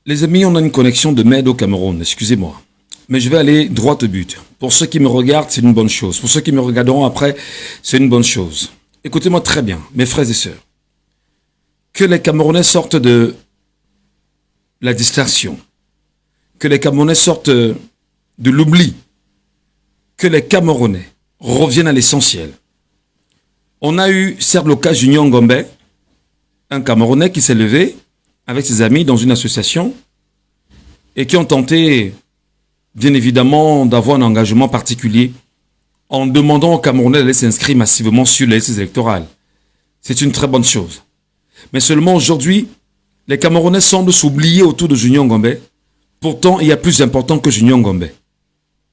Les amis, on a une connexion de MED au Cameroun, excusez-moi. Mais je vais aller droit au but. Pour ceux qui me regardent, c'est une bonne chose. Pour ceux qui me regarderont après, c'est une bonne chose. Écoutez-moi très bien, mes frères et sœurs. Que les Camerounais sortent de la distraction. Que les Camerounais sortent de l'oubli. Que les Camerounais reviennent à l'essentiel. On a eu Serge Loka Junior Ngombe, un Camerounais qui s'est levé avec ses amis dans une association et qui ont tenté, bien évidemment, d'avoir un engagement particulier en demandant aux Camerounais d'aller s'inscrire massivement sur les listes électorales. C'est une très bonne chose. Mais seulement aujourd'hui, les Camerounais semblent s'oublier autour de Junior Ngombe. Pourtant, il y a plus important que Junior Ngombe.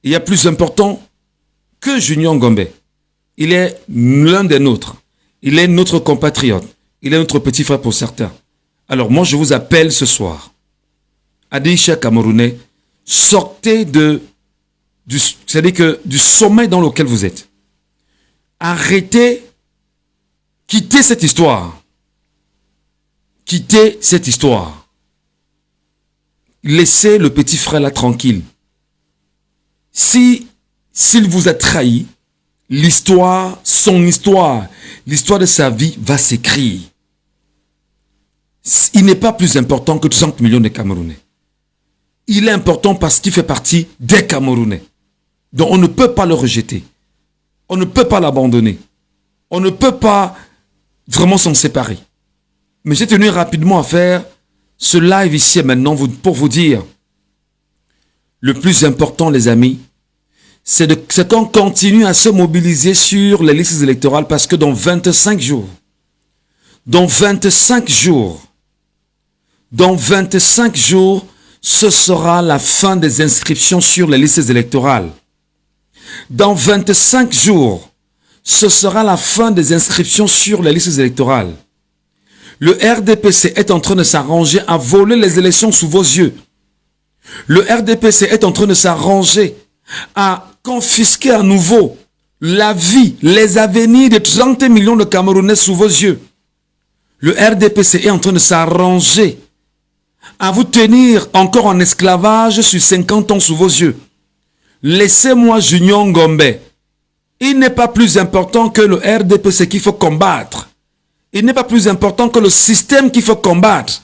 Il y a plus important que Junior Ngombe. Il est l'un des nôtres. Il est notre compatriote. Il est notre petit frère pour certains. Alors moi, je vous appelle ce soir à des chers Camerounais, sortez c'est-à-dire que du sommet dans lequel vous êtes. Arrêtez, quittez cette histoire. Quittez cette histoire. Laissez le petit frère là tranquille. S'il vous a trahi, l'histoire, son histoire, l'histoire de sa vie va s'écrire. Il n'est pas plus important que 30 millions de Camerounais. Il est important parce qu'il fait partie des Camerounais. Donc on ne peut pas le rejeter. On ne peut pas l'abandonner. On ne peut pas vraiment s'en séparer. Mais j'ai tenu rapidement à faire ce live ici et maintenant pour vous dire, le plus important les amis, c'est qu'on continue à se mobiliser sur les listes électorales parce que dans 25 jours, dans 25 jours, ce sera la fin des inscriptions sur les listes électorales. Dans 25 jours, ce sera la fin des inscriptions sur les listes électorales. Le RDPC est en train de s'arranger à voler les élections sous vos yeux. Le RDPC est en train de s'arranger à confisquer à nouveau la vie, les avenirs de 30 millions de Camerounais sous vos yeux. Le RDPC est en train de s'arranger à vous tenir encore en esclavage sur 50 ans sous vos yeux. Laissez-moi Junior Ngombe. Il n'est pas plus important que le RDPC qu'il faut combattre. Il n'est pas plus important que le système qu'il faut combattre.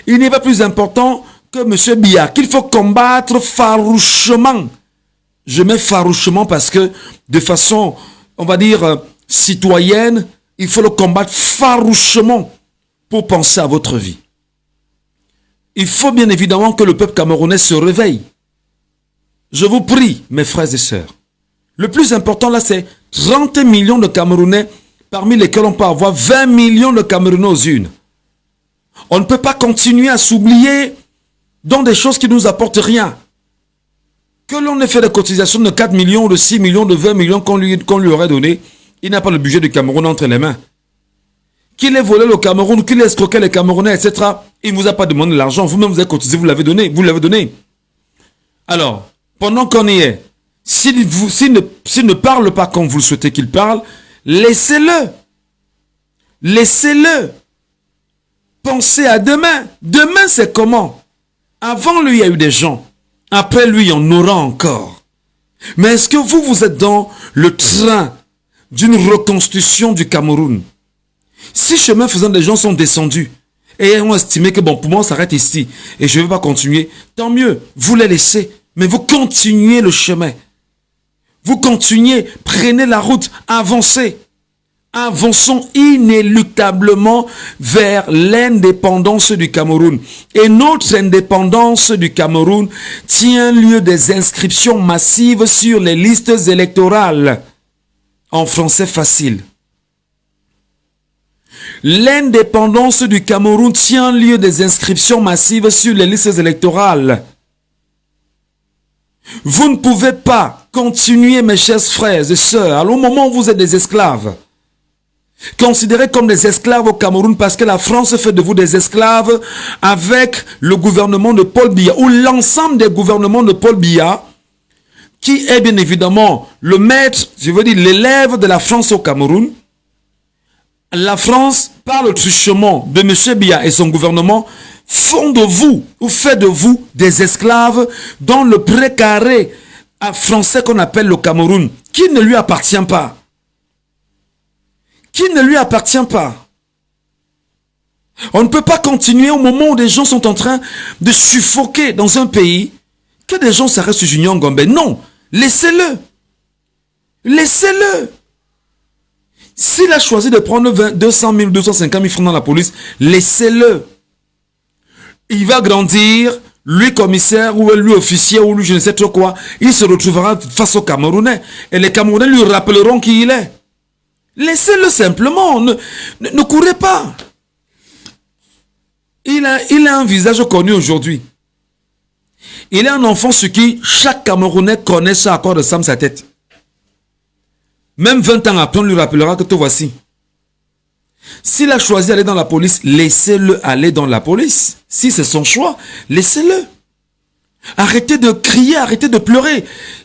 Il n'est pas plus important que M. Biya qu'il faut combattre farouchement. Je mets farouchement parce que de façon, on va dire, citoyenne, il faut le combattre farouchement pour penser à votre vie. Il faut bien évidemment que le peuple camerounais se réveille. Je vous prie, mes frères et sœurs. Le plus important là, c'est 30 millions de Camerounais, parmi lesquels on peut avoir 20 millions de Camerounais aux unes. On ne peut pas continuer à s'oublier dans des choses qui ne nous apportent rien. Que l'on ait fait des cotisations de 4 millions, de 6 millions, de 20 millions qu'on lui aurait donné, il n'a pas le budget du Cameroun entre les mains. Qu'il ait volé le Cameroun, qu'il ait escroqué les Camerounais, etc. Il ne vous a pas demandé l'argent. Vous-même, vous avez cotisé, vous l'avez donné. Vous l'avez donné. Alors, pendant qu'on y est, s'il ne parle pas comme vous le souhaitez qu'il parle, laissez-le. Laissez-le. Pensez à demain. Demain, c'est comment? Avant lui, il y a eu des gens. Après lui, il y en aura encore. Mais est-ce que vous êtes dans le train d'une reconstruction du Cameroun? Si chemin faisant, des gens sont descendus et ont estimé que bon, pour moi, on s'arrête ici et je ne vais pas continuer, tant mieux, vous les laissez, mais vous continuez le chemin. Vous continuez, prenez la route, avancez. Avançons inéluctablement vers l'indépendance du Cameroun. Et notre indépendance du Cameroun tient lieu des inscriptions massives sur les listes électorales. En français facile. L'indépendance du Cameroun tient lieu des inscriptions massives sur les listes électorales. Vous ne pouvez pas continuer, mes chers frères et sœurs, au moment où vous êtes des esclaves, considérés comme des esclaves au Cameroun parce que la France fait de vous des esclaves avec le gouvernement de Paul Biya ou l'ensemble des gouvernements de Paul Biya qui est bien évidemment le maître, je veux dire l'élève de la France au Cameroun. La France, par le truchement de M. Biya et son gouvernement, font de vous, ou fait de vous des esclaves dans le précaré français qu'on appelle le Cameroun, qui ne lui appartient pas. Qui ne lui appartient pas. On ne peut pas continuer au moment où des gens sont en train de suffoquer dans un pays, que des gens s'arrêtent sur Junior Ngombe. Non, laissez-le. Laissez-le. S'il a choisi de prendre 200 000, 250 000 francs dans la police, laissez-le. Il va grandir, lui commissaire, ou lui officier, ou lui je ne sais trop quoi. Il se retrouvera face aux Camerounais. Et les Camerounais lui rappelleront qui il est. Laissez-le simplement. Ne courez pas. Il a un visage connu aujourd'hui. Il est un enfant sur qui chaque Camerounais connaît ça à quoi ressemble sa tête. Même 20 ans après, on lui rappellera que te voici. S'il a choisi d'aller dans la police, laissez-le aller dans la police. Si c'est son choix, laissez-le. Arrêtez de crier, arrêtez de pleurer.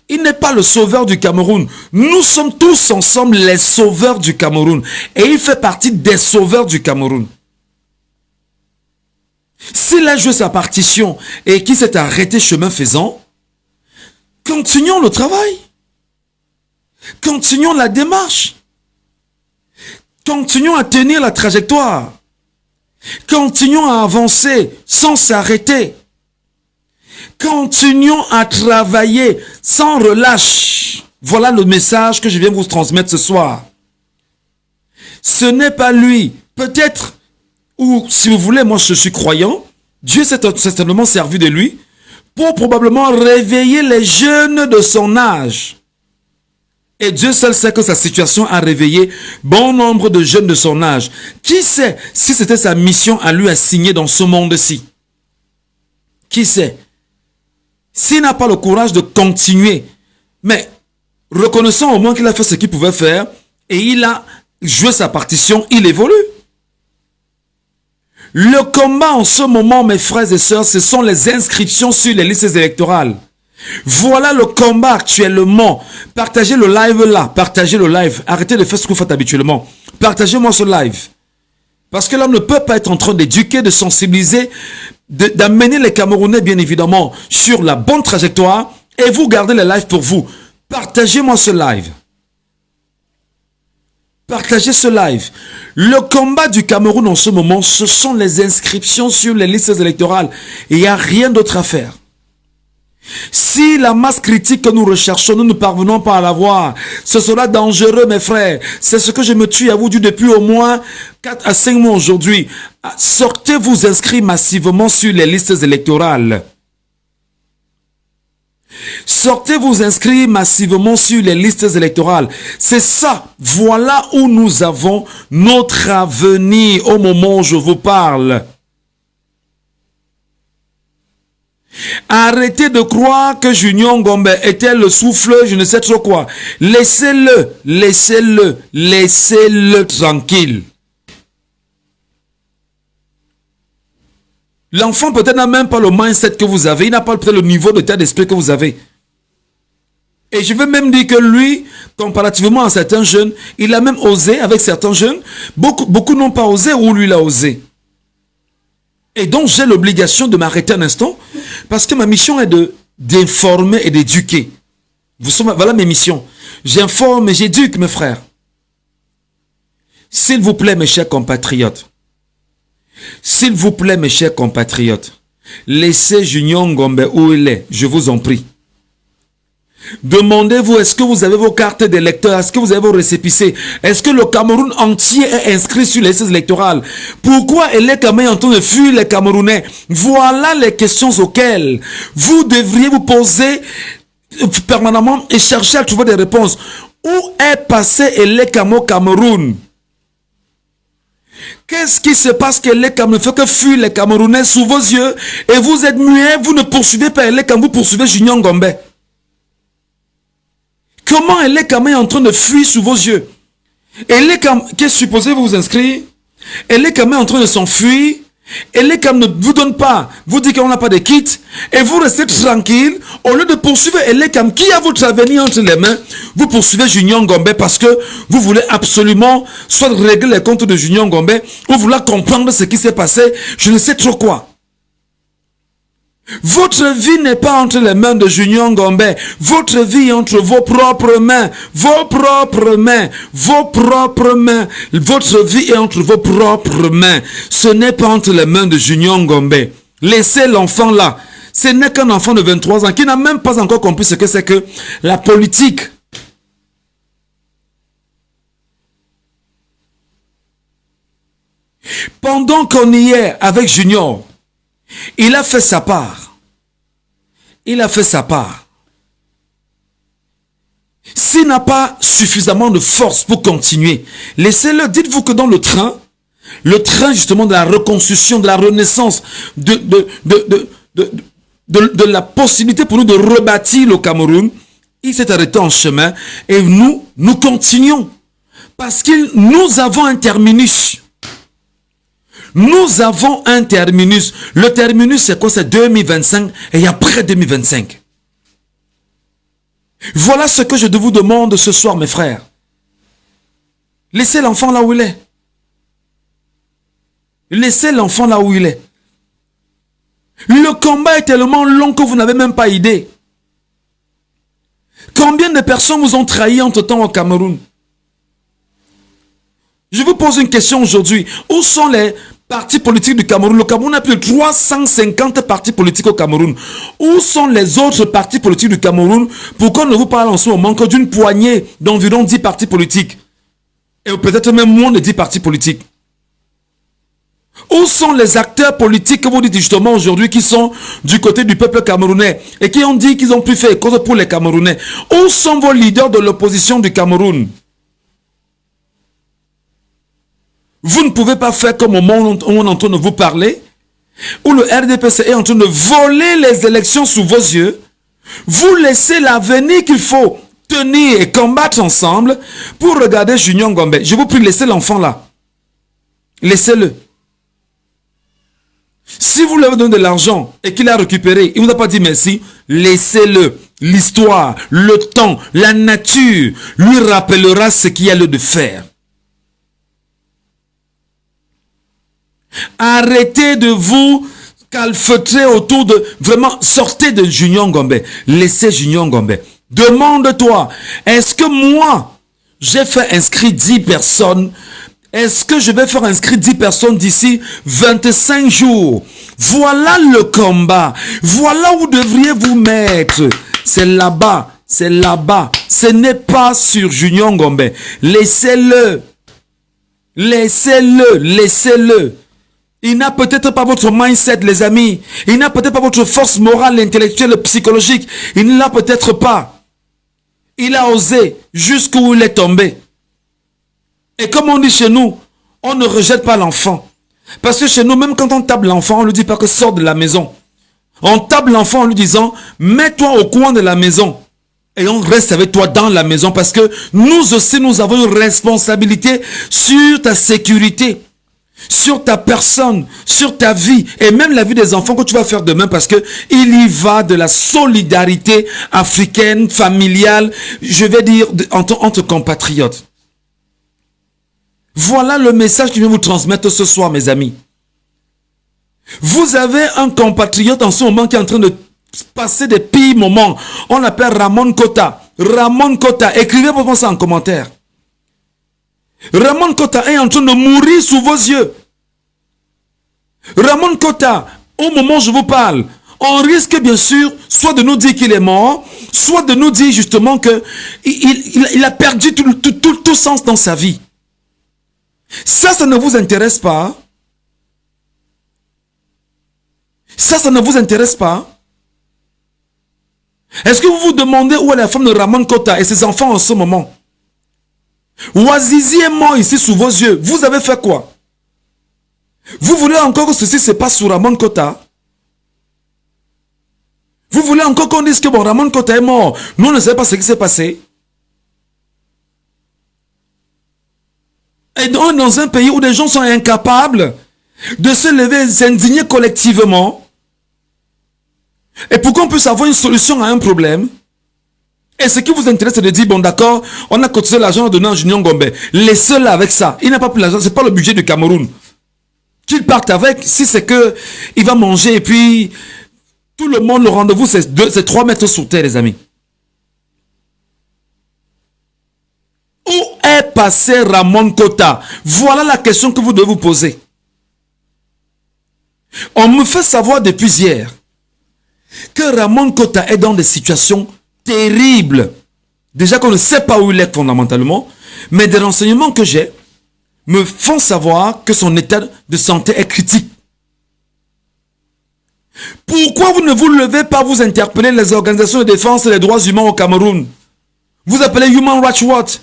Il n'est pas le sauveur du Cameroun. Nous sommes tous ensemble les sauveurs du Cameroun. Et il fait partie des sauveurs du Cameroun. S'il a joué sa partition et qu'il s'est arrêté chemin faisant, continuons le travail. Continuons la démarche. Continuons à tenir la trajectoire. Continuons à avancer sans s'arrêter. Continuons à travailler sans relâche. Voilà le message que je viens vous transmettre ce soir. Ce n'est pas lui. Peut-être, ou si vous voulez, moi je suis croyant, Dieu s'est certainement servi de lui pour probablement réveiller les jeunes de son âge. Et Dieu seul sait que sa situation a réveillé bon nombre de jeunes de son âge. Qui sait si c'était sa mission à lui assigner dans ce monde-ci? Qui sait? S'il n'a pas le courage de continuer, mais reconnaissons au moins qu'il a fait ce qu'il pouvait faire et il a joué sa partition, il évolue. Le combat en ce moment, mes frères et sœurs, ce sont les inscriptions sur les listes électorales. Voilà le combat actuellement. Partagez le live là, partagez le live. Arrêtez de faire ce que vous faites habituellement. Partagez-moi ce live. Parce que l'homme ne peut pas être en train d'éduquer, de sensibiliser, d'amener les Camerounais, bien évidemment, sur la bonne trajectoire. Et vous gardez les lives pour vous. Partagez-moi ce live. Partagez ce live. Le combat du Cameroun en ce moment, ce sont les inscriptions sur les listes électorales. Il n'y a rien d'autre à faire. Si la masse critique que nous recherchons, nous ne parvenons pas à l'avoir, ce sera dangereux, mes frères. C'est ce que je me tue à vous dire depuis au moins 4 à 5 mois aujourd'hui. Sortez vous inscrire massivement sur les listes électorales. Sortez vous inscrire massivement sur les listes électorales. C'est ça. Voilà où nous avons notre avenir au moment où je vous parle. Arrêtez de croire que Junior Ngombe était le souffle, je ne sais trop quoi. Laissez-le, laissez-le, laissez-le tranquille. L'enfant peut-être n'a même pas le mindset que vous avez, il n'a pas peut-être le niveau d'état d'esprit que vous avez. Et je veux même dire que lui, comparativement à certains jeunes, il a même osé avec certains jeunes. Beaucoup n'ont pas osé où lui il a osé. Et donc j'ai l'obligation de m'arrêter un instant parce que ma mission est d'informer et d'éduquer. Voilà mes missions. J'informe et j'éduque mes frères. S'il vous plaît mes chers compatriotes, s'il vous plaît mes chers compatriotes, laissez Junior Ngombe où il est, je vous en prie. Demandez-vous, est-ce que vous avez vos cartes d'électeurs? Est-ce que vous avez vos récépissés? Est-ce que le Cameroun entier est inscrit sur les listes électorales? Pourquoi est les Camerounais en train de fuir les Camerounais? Voilà les questions auxquelles vous devriez vous poser permanemment et chercher à trouver des réponses. Où est passé Elekam au Cameroun? Qu'est-ce qui se passe que Elekam ne fait que fuir les Camerounais sous vos yeux et vous êtes muets, vous ne poursuivez pas Elekam, vous poursuivez Junior Ngombe? Comment Elekam est en train de fuir sous vos yeux? Elekam, qui est supposé vous inscrire? Elekam est en train de s'enfuir. Elekam ne vous donne pas, vous dit qu'on n'a pas de kit. Et vous restez tranquille. Au lieu de poursuivre Elekam, qui a votre avenir entre les mains, vous poursuivez Junior Ngombe parce que vous voulez absolument soit régler les comptes de Junior Ngombe ou vouloir comprendre ce qui s'est passé. Je ne sais trop quoi. Votre vie n'est pas entre les mains de Junior Ngombe. Votre vie est entre vos propres mains. Vos propres mains. Vos propres mains. Votre vie est entre vos propres mains. Ce n'est pas entre les mains de Junior Ngombe. Laissez l'enfant là. Ce n'est qu'un enfant de 23 ans qui n'a même pas encore compris ce que c'est que la politique. Pendant qu'on y est avec Junior, il a fait sa part. Il a fait sa part. S'il n'a pas suffisamment de force pour continuer, laissez-le. Dites-vous que dans le train justement de la reconstruction, de la renaissance, de la possibilité pour nous de rebâtir le Cameroun, il s'est arrêté en chemin et nous continuons. Parce que nous avons un terminus. Nous avons un terminus. Le terminus, c'est quoi? C'est 2025 et après 2025. Voilà ce que je vous demande ce soir, mes frères. Laissez l'enfant là où il est. Laissez l'enfant là où il est. Le combat est tellement long que vous n'avez même pas idée. Combien de personnes vous ont trahi entre-temps au Cameroun? Je vous pose une question aujourd'hui. Où sont les partis politiques du Cameroun? Le Cameroun a plus de 350 partis politiques au Cameroun. Où sont les autres partis politiques du Cameroun? Pourquoi ne vous parle en ce moment que d'une poignée d'environ 10 partis politiques? Et peut-être même moins de 10 partis politiques. Où sont les acteurs politiques que vous dites justement aujourd'hui qui sont du côté du peuple camerounais et qui ont dit qu'ils ont pu faire cause pour les Camerounais? Où sont vos leaders de l'opposition du Cameroun? Vous ne pouvez pas faire comme au moment où on est en train de vous parler, où le RDPC est en train de voler les élections sous vos yeux. Vous laissez l'avenir qu'il faut tenir et combattre ensemble pour regarder Junior Ngombe. Je vous prie, laissez l'enfant là. Laissez-le. Si vous lui avez donné de l'argent et qu'il a récupéré, il ne vous a pas dit merci, laissez-le. L'histoire, le temps, la nature lui rappellera ce qu'il y a lieu de faire. Arrêtez de vous calfeutrer autour de... Vraiment, sortez de Junior Ngombe. Laissez Junior Ngombe. Demande-toi, est-ce que moi, j'ai fait inscrire 10 personnes? Est-ce que je vais faire inscrire 10 personnes d'ici 25 jours? Voilà le combat. Voilà où vous devriez vous mettre. C'est là-bas. C'est là-bas. Ce n'est pas sur Junior Ngombe. Laissez-le. Laissez-le. Laissez-le. Il n'a peut-être pas votre mindset, les amis. Il n'a peut-être pas votre force morale, intellectuelle, psychologique. Il ne l'a peut-être pas. Il a osé jusqu'où il est tombé. Et comme on dit chez nous, on ne rejette pas l'enfant. Parce que chez nous, même quand on tape l'enfant, on ne lui dit pas que sors de la maison. On tape l'enfant en lui disant, mets-toi au coin de la maison. Et on reste avec toi dans la maison parce que nous aussi, nous avons une responsabilité sur ta sécurité, sur ta personne, sur ta vie et même la vie des enfants que tu vas faire demain parce que il y va de la solidarité africaine, familiale, je vais dire entre compatriotes. Voilà le message que je vais vous transmettre ce soir, mes amis. Vous avez un compatriote en ce moment qui est en train de passer des pires moments. On l'appelle Ramon Kota. Ramon Kota, écrivez pour moi ça en commentaire. Ramon Kota est en train de mourir sous vos yeux. Ramon Kota, au moment où je vous parle, on risque bien sûr soit de nous dire qu'il est mort, soit de nous dire justement que il a perdu tout sens dans sa vie. Ça ne vous intéresse pas? Ça ne vous intéresse pas? Est-ce que vous vous demandez où est la femme de Ramon Kota et ses enfants en ce moment? Ouazizi est mort ici sous vos yeux. Vous avez fait quoi? Vous voulez encore que ceci se passe sur Ramon Kota? Vous voulez encore qu'on dise que bon, Ramon Kota est mort? Nous on ne savons pas ce qui s'est passé. Et donc, dans un pays où des gens sont incapables de se lever et s'indigner collectivement, et pour qu'on puisse avoir une solution à un problème, et ce qui vous intéresse, c'est de dire, bon d'accord, on a cotisé l'argent donné à Junior Ngombe, laissez-le avec ça. Il n'a pas pris l'argent, ce n'est pas le budget du Cameroun. Qu'il parte avec, si c'est que il va manger et puis Tout le monde, le rendez-vous, c'est 3 mètres sous terre, les amis. Où est passé Ramon Kota? Voilà la question que vous devez vous poser. On me fait savoir depuis hier que Ramon Kota est dans des situations terribles. Déjà qu'on ne sait pas où il est fondamentalement, mais des renseignements que j'ai me font savoir que son état de santé est critique. Pourquoi vous ne vous levez pas, vous interpeller les organisations de défense des droits humains au Cameroun? Vous appelez Human Rights Watch.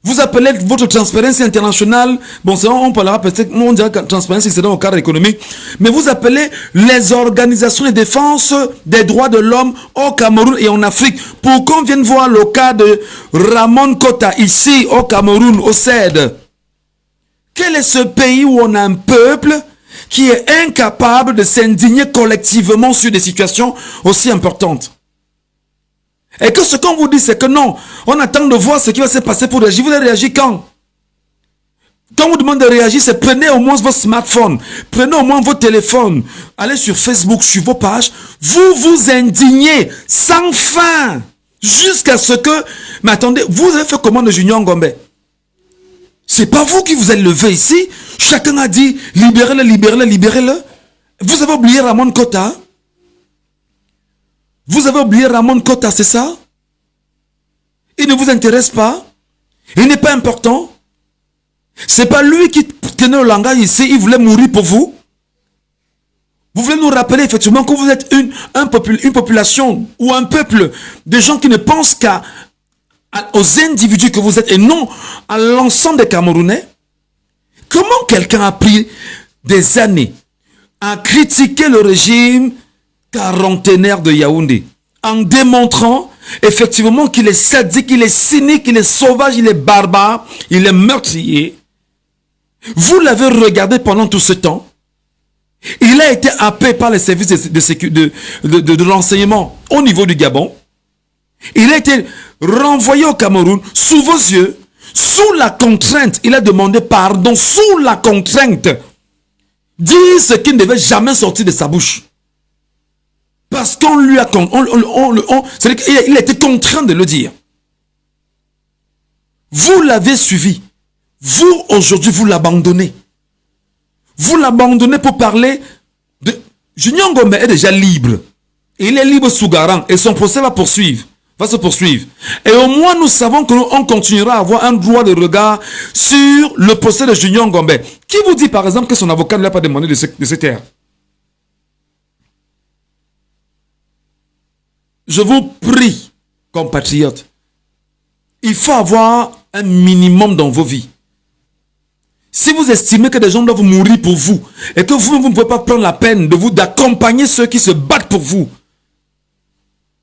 Vous appelez votre Transparency International. Bon, on parlera peut-être, on dira que Transparency c'est dans le cadre économique. Mais vous appelez les organisations de défense des droits de l'homme au Cameroun et en Afrique. Pour qu'on vienne voir le cas de Ramon Kota ici au Cameroun, au CED. Quel est ce pays où on a un peuple qui est incapable de s'indigner collectivement sur des situations aussi importantes? Et que ce qu'on vous dit, c'est que non, on attend de voir ce qui va se passer pour réagir. Vous allez réagir quand? Quand on vous demande de réagir, c'est prenez au moins votre smartphone, prenez au moins votre téléphone, allez sur Facebook, sur vos pages, vous vous indignez sans fin, jusqu'à ce que... Mais attendez, vous avez fait comment de Junior Ngombe? C'est pas vous qui vous êtes levé ici. Chacun a dit, libérez-le, libérez-le, libérez-le. Vous avez oublié Ramon Kota? Vous avez oublié Ramon Kota, c'est ça? Il ne vous intéresse pas? Il n'est pas important? C'est pas lui qui tenait le langage ici, il voulait mourir pour vous? Vous voulez nous rappeler effectivement que vous êtes une population ou un peuple de gens qui ne pensent aux individus que vous êtes et non à l'ensemble des Camerounais? Comment quelqu'un a pris des années à critiquer le régime quarantenaire de Yaoundé en démontrant effectivement qu'il est sadique, il est cynique, il est sauvage, il est barbare, il est meurtrier? Vous l'avez regardé pendant tout ce temps. Il a été happé par les services de renseignement au niveau du Gabon. Il a été renvoyé au Cameroun sous vos yeux, sous la contrainte. Il a demandé pardon sous la contrainte. Dire ce qui ne devait jamais sortir de sa bouche. Parce qu'on lui a... c'est-à-dire qu'il a été contraint de le dire. Vous l'avez suivi. Vous, aujourd'hui, vous l'abandonnez. Vous l'abandonnez pour parler de... Junior Ngombe est déjà libre. Il est libre sous garant et son procès va se poursuivre. Et au moins, nous savons que on continuera à avoir un droit de regard sur le procès de Junior Ngombe. Qui vous dit, par exemple, que son avocat ne l'a pas demandé de se taire? Je vous prie, compatriotes, il faut avoir un minimum dans vos vies. Si vous estimez que des gens doivent mourir pour vous et que vous ne pouvez pas prendre la peine d'accompagner ceux qui se battent pour vous,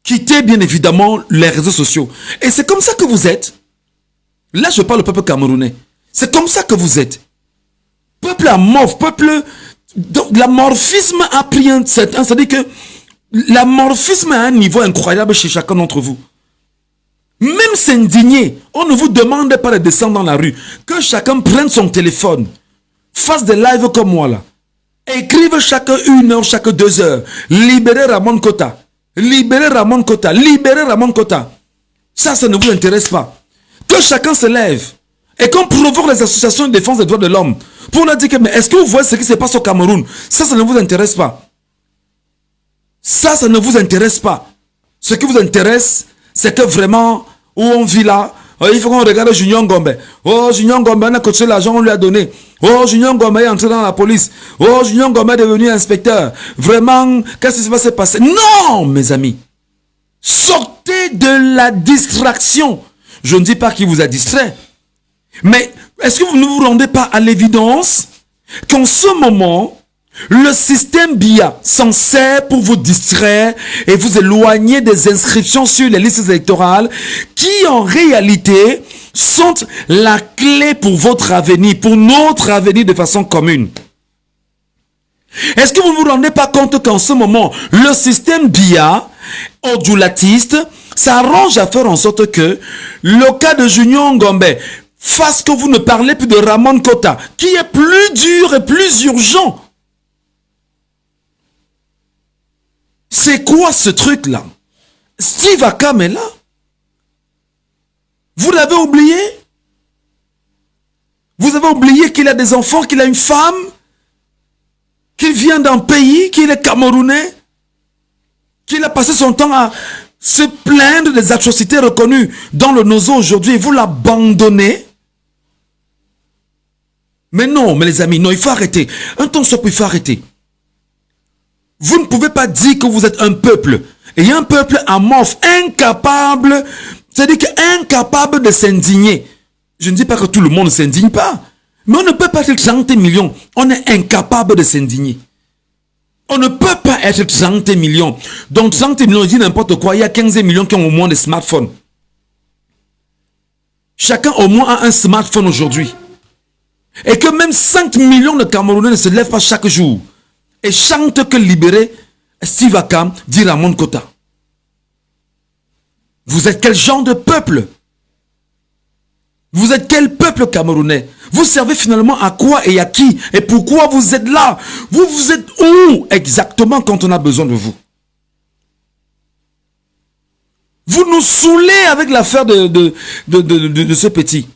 quittez bien évidemment les réseaux sociaux. Et c'est comme ça que vous êtes. Là, je parle au peuple camerounais. C'est comme ça que vous êtes. Peuple amorphe, peuple... L'amorphisme a pris un certain... C'est-à-dire que l'amorphisme a un niveau incroyable chez chacun d'entre vous. Même s'indigner, on ne vous demande pas de descendre dans la rue. Que chacun prenne son téléphone, fasse des lives comme moi là. Écrive chaque 1 heure, chaque 2 heures. Libérez Ramon Kota. Libérez Ramon Kota. Libérez Ramon Kota. Ça ne vous intéresse pas. Que chacun se lève et qu'on provoque les associations de défense des droits de l'homme pour leur dire que, mais est-ce que vous voyez ce qui se passe au Cameroun? Ça ne vous intéresse pas. Ça ne vous intéresse pas. Ce qui vous intéresse, c'est que vraiment, où on vit là, il faut qu'on regarde Junior Ngombe. Oh, Junior Ngombe, on a coaché l'argent, on lui a donné. Oh, Junior Ngombe est entré dans la police. Oh, Junior Ngombe est devenu inspecteur. Vraiment, qu'est-ce qui va se passer? Non, mes amis. Sortez de la distraction. Je ne dis pas qu'il vous a distrait. Mais est-ce que vous ne vous rendez pas à l'évidence qu'en ce moment, le système BIA s'en sert pour vous distraire et vous éloigner des inscriptions sur les listes électorales qui en réalité sont la clé pour votre avenir, pour notre avenir de façon commune. Est-ce que vous ne vous rendez pas compte qu'en ce moment, le système BIA, ondulatiste, s'arrange à faire en sorte que le cas de Junior Ngombe fasse que vous ne parlez plus de Ramon Kota, qui est plus dur et plus urgent. C'est quoi ce truc-là? Steve Akam est là. Vous l'avez oublié? Vous avez oublié qu'il a des enfants, qu'il a une femme, qu'il vient d'un pays, qu'il est camerounais, qu'il a passé son temps à se plaindre des atrocités reconnues dans le Nozo aujourd'hui et vous l'abandonnez? Mais non, mais les amis, non, il faut arrêter. Un temps soit plus, il faut arrêter. Vous ne pouvez pas dire que vous êtes un peuple. Et un peuple amorphe, incapable, c'est-à-dire incapable de s'indigner. Je ne dis pas que tout le monde ne s'indigne pas. Mais on ne peut pas être 30 millions. On est incapable de s'indigner. On ne peut pas être 30 millions. Donc 30 millions, je dis n'importe quoi. Il y a 15 millions qui ont au moins des smartphones. Chacun au moins a un smartphone aujourd'hui. Et que même 5 millions de Camerounais ne se lèvent pas chaque jour. Et chantent que libérer Steve Akam, dit Ramon Kota. Vous êtes quel genre de peuple? Vous êtes quel peuple camerounais? Vous servez finalement à quoi et à qui? Et pourquoi vous êtes là? Vous êtes où exactement quand on a besoin de vous? Vous nous saoulez avec l'affaire de ce petit.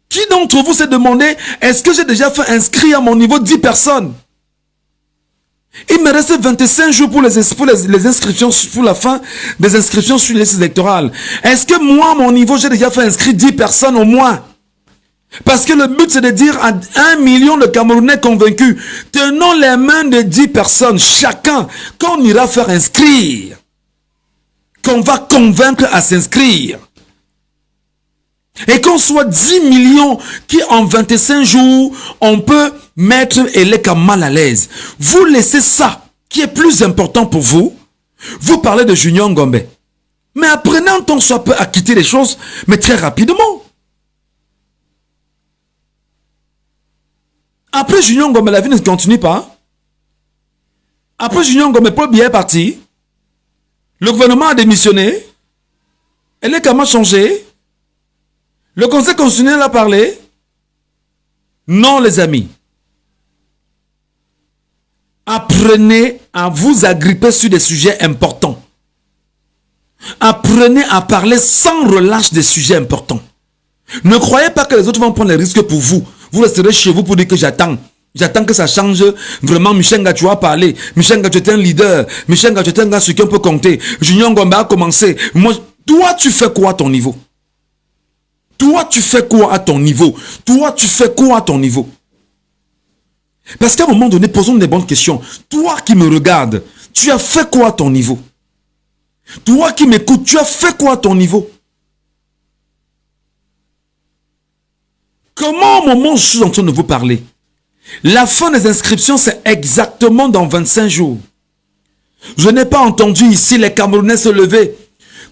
Qui d'entre vous s'est demandé, est-ce que j'ai déjà fait inscrire à mon niveau 10 personnes? Il me reste 25 jours pour les inscriptions, pour la fin des inscriptions sur les listes électorales. Est-ce que moi, à mon niveau, j'ai déjà fait inscrire 10 personnes au moins? Parce que le but, c'est de dire à 1 million de Camerounais convaincus, tenons les mains de 10 personnes, chacun, qu'on ira faire inscrire, qu'on va convaincre à s'inscrire. Et qu'on soit 10 millions qui en 25 jours, on peut mettre Eleka mal à l'aise. Vous laissez ça, qui est plus important pour vous. Vous parlez de Junior Ngombe. Mais apprenez un temps soit peu à quitter les choses, mais très rapidement. Après Junior Ngombe, la vie ne continue pas. Après Junior Ngombe, Paul Biya est parti. Le gouvernement a démissionné. Eleka a changé. Le Conseil constitutionnel a parlé. Non, les amis. Apprenez à vous agripper sur des sujets importants. Apprenez à parler sans relâche des sujets importants. Ne croyez pas que les autres vont prendre les risques pour vous. Vous resterez chez vous pour dire que j'attends. J'attends que ça change. Vraiment, Michel Nga, tu as parlé. Michel Nga, tu es un leader. Michel Nga, tu es un gars sur qui on peut compter. Junior Ngombe a commencé. Moi, toi, tu fais quoi à ton niveau? Toi, tu fais quoi à ton niveau? Toi, tu fais quoi à ton niveau? Parce qu'à un moment donné, posons des bonnes questions. Toi qui me regardes, tu as fait quoi à ton niveau? Toi qui m'écoutes, tu as fait quoi à ton niveau? Comment au moment où je suis en train de vous parler? La fin des inscriptions, c'est exactement dans 25 jours. Je n'ai pas entendu ici les Camerounais se lever.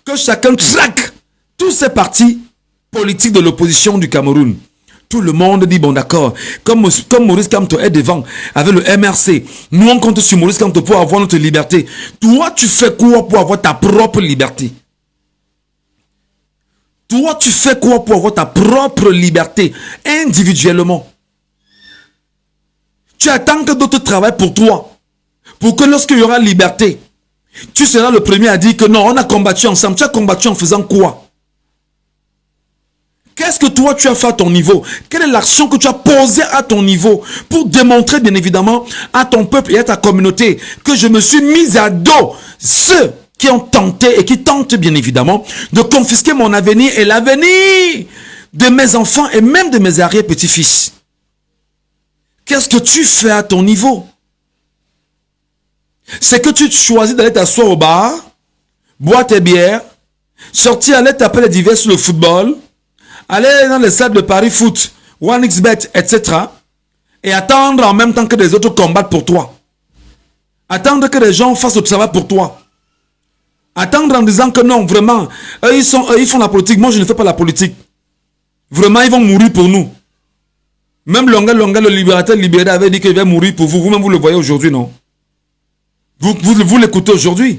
Que chacun traque tous ces partis politique de l'opposition du Cameroun. Tout le monde dit, bon d'accord, comme Maurice Kamto est devant avec le MRC, nous on compte sur Maurice Kamto pour avoir notre liberté. Toi, tu fais quoi pour avoir ta propre liberté? Toi, tu fais quoi pour avoir ta propre liberté individuellement? Tu attends que d'autres travaillent pour toi. Pour que lorsqu'il y aura liberté, tu seras le premier à dire que non, on a combattu ensemble. Tu as combattu en faisant quoi? Qu'est-ce que toi tu as fait à ton niveau? Quelle est l'action que tu as posée à ton niveau pour démontrer bien évidemment à ton peuple et à ta communauté que je me suis mis à dos ceux qui ont tenté et qui tentent bien évidemment de confisquer mon avenir et l'avenir de mes enfants et même de mes arrière-petits-fils? Qu'est-ce que tu fais à ton niveau? C'est que tu choisis d'aller t'asseoir au bar, boire tes bières, sortir aller taper les divers sur le football, aller dans les salles de Paris Foot, 1xBet, etc. et attendre en même temps que les autres combattent pour toi. Attendre que les gens fassent le travail pour toi. Attendre en disant que non, vraiment, eux, ils font la politique, moi je ne fais pas la politique. Vraiment, ils vont mourir pour nous. Même Longa, le libérateur libéré avait dit qu'il va mourir pour vous. Vous-même, vous le voyez aujourd'hui, non? Vous l'écoutez aujourd'hui.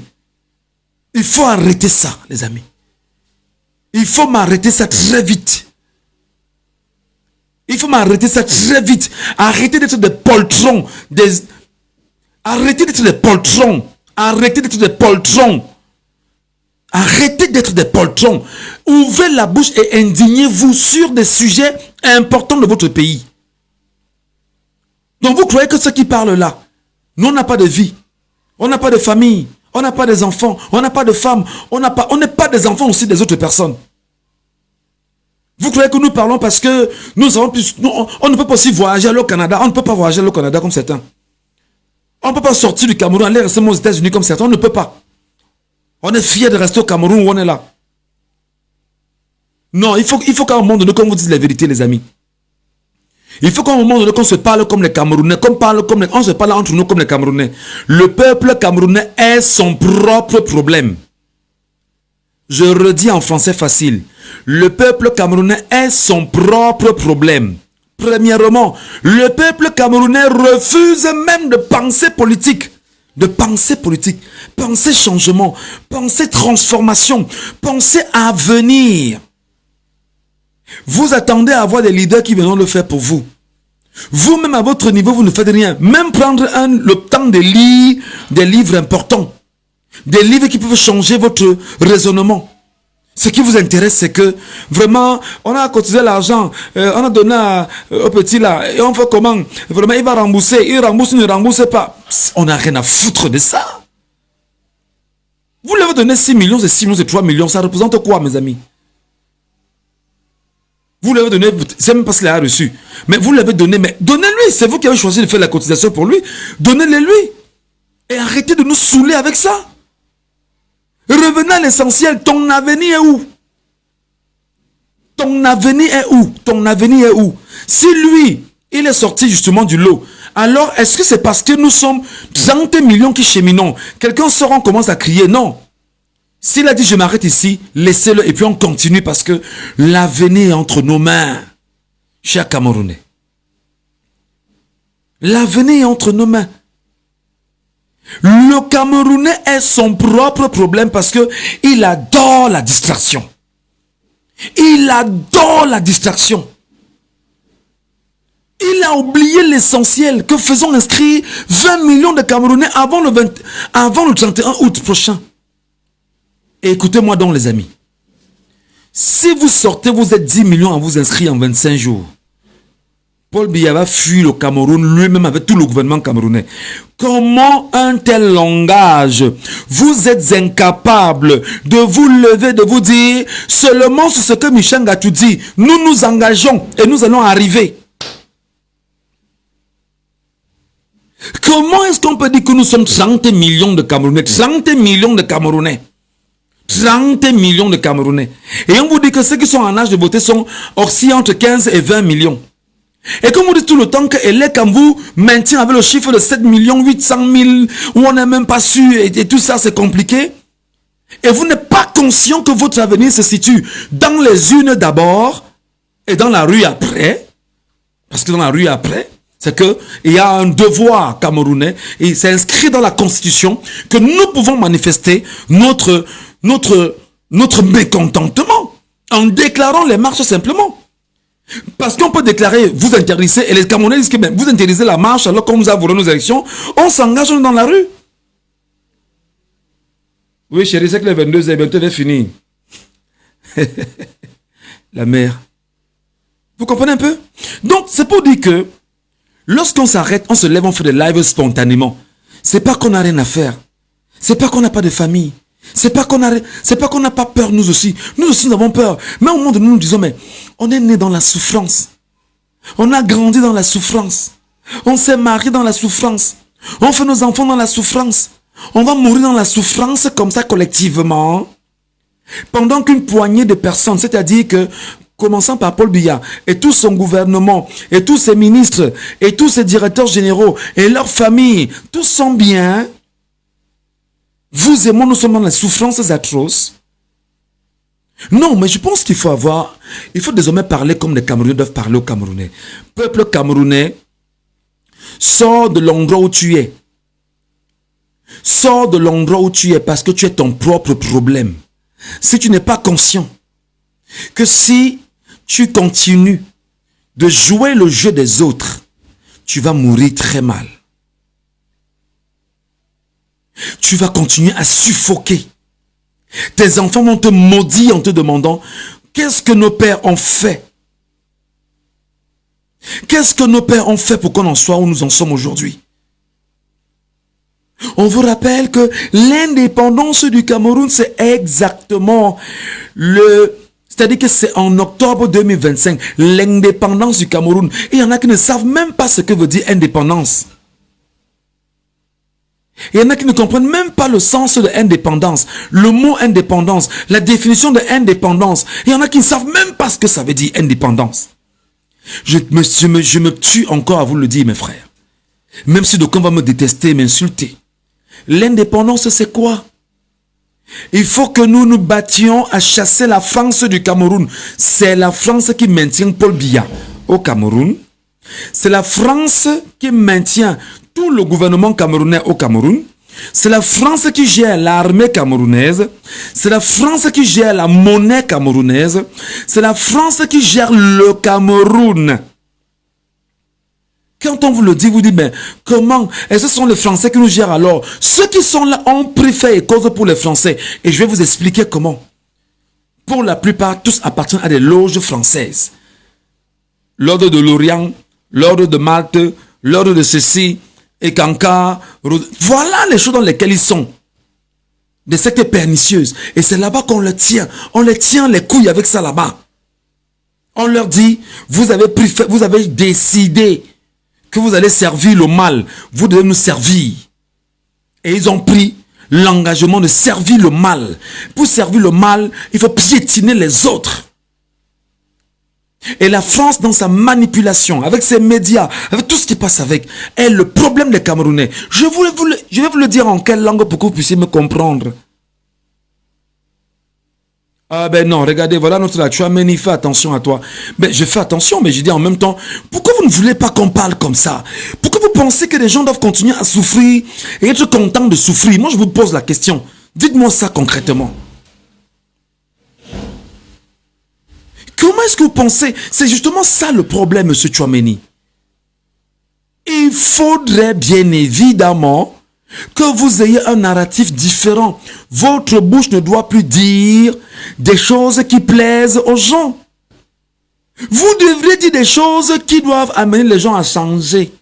Il faut arrêter ça, les amis. Il faut m'arrêter ça très vite. Il faut m'arrêter ça très vite. Arrêtez d'être des poltrons. Arrêtez d'être des poltrons. Arrêtez d'être des poltrons. Arrêtez d'être des poltrons. Ouvrez la bouche et indignez-vous sur des sujets importants de votre pays. Donc vous croyez que ceux qui parlent là, nous on n'a pas de vie, on n'a pas de famille, on n'a pas des enfants, on n'a pas de femmes, on n'est pas des enfants aussi des autres personnes. Vous croyez que nous parlons parce que nous avons plus, on ne peut pas aussi voyager au Canada, on ne peut pas voyager au Canada comme certains. On ne peut pas sortir du Cameroun, aller rester aux États-Unis comme certains, on ne peut pas. On est fiers de rester au Cameroun où on est là. Non, il faut qu'à un moment donné, qu'on vous dise la vérité, les amis. Il faut qu'à un moment donné, qu'on se parle comme les Camerounais, on se parle entre nous comme les Camerounais. Le peuple camerounais est son propre problème. Je redis en français facile. Le peuple camerounais est son propre problème. Premièrement, le peuple camerounais refuse même de penser politique. Penser changement, penser transformation, penser avenir. Vous attendez à avoir des leaders qui viendront le faire pour vous. Vous-même à votre niveau, vous ne faites rien. Même prendre le temps de lire des livres importants. Des livres qui peuvent changer votre raisonnement. Ce qui vous intéresse, c'est que vraiment, on a cotisé l'argent, on a donné au petit là, et on fait comment? Vraiment, il va rembourser, il rembourse, il ne rembourse pas. On n'a rien à foutre de ça. Vous lui avez donné 6 millions, c'est 6 millions, c'est 3 millions, ça représente quoi, mes amis? Vous lui avez donné, c'est même pas ce qu'il a reçu, mais vous lui avez donné, mais donnez-lui, c'est vous qui avez choisi de faire la cotisation pour lui, donnez-le lui. Et arrêtez de nous saouler avec ça. Revenez à l'essentiel, ton avenir est où? Ton avenir est où? Ton avenir est où? Si lui, il est sorti justement du lot, alors est-ce que c'est parce que nous sommes 30 millions qui cheminons? Quelqu'un sort, on commence à crier? Non. S'il a dit je m'arrête ici, laissez-le et puis on continue parce que l'avenir est entre nos mains, chers Camerounais. L'avenir est entre nos mains. Le Camerounais est son propre problème parce que il adore la distraction. Il adore la distraction. Il a oublié l'essentiel que faisons inscrire 20 millions de Camerounais avant le 31 août prochain. Et écoutez-moi donc les amis. Si vous sortez, vous êtes 10 millions à vous inscrire en 25 jours. Paul Biya va fuir le Cameroun lui-même avec tout le gouvernement camerounais. Comment un tel langage? Vous êtes incapable de vous lever, de vous dire seulement sur ce que Michel Gatou dit. Nous nous engageons et nous allons arriver. Comment est-ce qu'on peut dire que nous sommes 30 millions de Camerounais? 30 millions de Camerounais. 30 millions de Camerounais. Et on vous dit que ceux qui sont en âge de voter sont aussi entre 15 et 20 millions. Et comme vous dites tout le temps que Elec vous maintient avec le chiffre de 7 800 000 où on n'a même pas su et tout ça c'est compliqué. Et vous n'êtes pas conscient que votre avenir se situe dans les urnes d'abord et dans la rue après. Parce que dans la rue après, c'est que il y a un devoir camerounais et c'est inscrit dans la constitution que nous pouvons manifester notre mécontentement en déclarant les marches simplement. Parce qu'on peut déclarer, vous interdisez, et les Camerounais disent que ben, vous interdisez la marche alors qu'on nous a volé nos élections, on s'engage dans la rue. Oui chérie, c'est que les 22 heures, bientôt va finir. La mère. Vous comprenez un peu? Donc c'est pour dire que lorsqu'on s'arrête, on se lève, on fait des lives spontanément. C'est pas qu'on n'a rien à faire. C'est pas qu'on n'a pas de famille. C'est pas qu'on n'a pas peur nous aussi. Nous aussi nous avons peur. Mais au moment où nous nous disons, mais on est né dans la souffrance. On a grandi dans la souffrance. On s'est marié dans la souffrance. On fait nos enfants dans la souffrance. On va mourir dans la souffrance comme ça collectivement. Pendant qu'une poignée de personnes, c'est-à-dire que commençant par Paul Biya et tout son gouvernement et tous ses ministres et tous ses directeurs généraux et leurs familles, tous sont bien. Vous et moi, nous sommes dans les souffrances atroces. Non, mais je pense qu'il faut désormais parler comme les Camerounais doivent parler aux Camerounais. Peuple camerounais, sors de l'endroit où tu es. Sors de l'endroit où tu es parce que tu es ton propre problème. Si tu n'es pas conscient que si tu continues de jouer le jeu des autres, tu vas mourir très mal. Tu vas continuer à suffoquer. Tes enfants vont te maudire en te demandant qu'est-ce que nos pères ont fait? Qu'est-ce que nos pères ont fait pour qu'on en soit où nous en sommes aujourd'hui? On vous rappelle que l'indépendance du Cameroun, c'est exactement c'est-à-dire que c'est en octobre 2025, l'indépendance du Cameroun. Et il y en a qui ne savent même pas ce que veut dire indépendance. Il y en a qui ne comprennent même pas le sens de indépendance, le mot indépendance, la définition de indépendance. Il y en a qui ne savent même pas ce que ça veut dire indépendance. Je me tue encore à vous le dire, mes frères. Même si d'aucuns vont me détester, m'insulter. L'indépendance, c'est quoi? Il faut que nous nous battions à chasser la France du Cameroun. C'est la France qui maintient Paul Biya au Cameroun. C'est la France qui maintient tout le gouvernement camerounais au Cameroun. C'est la France qui gère l'armée camerounaise. C'est la France qui gère la monnaie camerounaise. C'est la France qui gère le Cameroun. Quand on vous le dit, vous dites, mais comment? Et ce sont les Français qui nous gèrent alors. Ceux qui sont là ont pris fait et cause pour les Français. Et je vais vous expliquer comment. Pour la plupart, tous appartiennent à des loges françaises. L'ordre de l'Orient, l'ordre de Malte, l'ordre de ceci, et Kanka. Voilà les choses dans lesquelles ils sont. Des sectes pernicieuses. Et c'est là-bas qu'on les tient. On les tient les couilles avec ça là-bas. On leur dit, vous avez décidé que vous allez servir le mal, vous devez nous servir. Et ils ont pris l'engagement de servir le mal. Pour servir le mal, il faut piétiner les autres. Et la France, dans sa manipulation, avec ses médias, avec tout ce qui passe avec, est le problème des Camerounais. Je vais vous le dire en quelle langue pour que vous puissiez me comprendre. Ah ben non, regardez, voilà notre là, tu as Méni, fais attention à toi. Ben je fais attention, mais je dis en même temps, pourquoi vous ne voulez pas qu'on parle comme ça? Pourquoi vous pensez que les gens doivent continuer à souffrir et être contents de souffrir? Moi je vous pose la question, dites-moi ça concrètement. Comment est-ce que vous pensez? C'est justement ça le problème, monsieur Tchouaméni. Il faudrait bien évidemment que vous ayez un narratif différent. Votre bouche ne doit plus dire des choses qui plaisent aux gens. Vous devrez dire des choses qui doivent amener les gens à changer.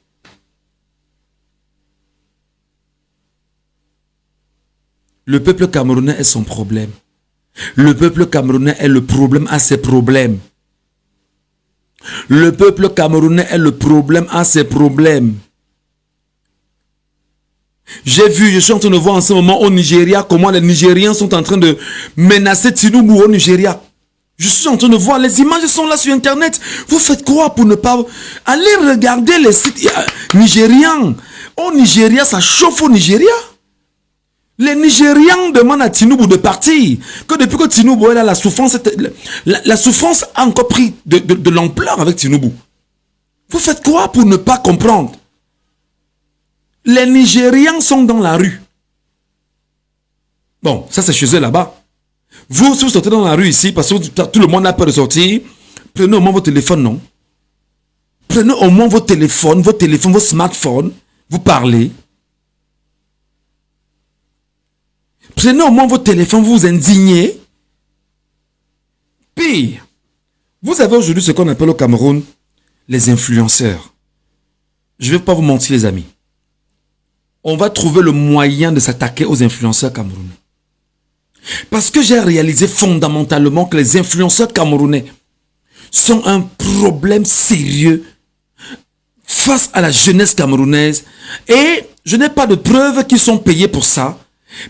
Le peuple camerounais est son problème. Le peuple camerounais est le problème à ses problèmes. Le peuple camerounais est le problème à ses problèmes. Je suis en train de voir en ce moment au Nigeria comment les Nigériens sont en train de menacer Tinubu au Nigeria. Je suis en train de voir, les images sont là sur internet. Vous faites quoi pour ne pas aller regarder les sites nigérians? Au Nigeria, ça chauffe au Nigeria. Les Nigérians demandent à Tinubu de partir. Que depuis que Tinubu est là, la souffrance a encore pris de l'ampleur avec Tinubu. Vous faites quoi pour ne pas comprendre? Les Nigérians sont dans la rue. Bon, ça c'est chez eux là-bas. Vous, si vous sortez dans la rue ici, parce que tout le monde a peur de sortir, prenez au moins vos téléphones, non? Prenez au moins vos téléphones, vos smartphones, vous parlez. Prenez au moins vos téléphones, vous vous indignez. Pire, vous avez aujourd'hui ce qu'on appelle au Cameroun les influenceurs. Je ne vais pas vous mentir les amis. On va trouver le moyen de s'attaquer aux influenceurs camerounais. Parce que j'ai réalisé fondamentalement que les influenceurs camerounais sont un problème sérieux face à la jeunesse camerounaise. Et je n'ai pas de preuves qu'ils sont payés pour ça.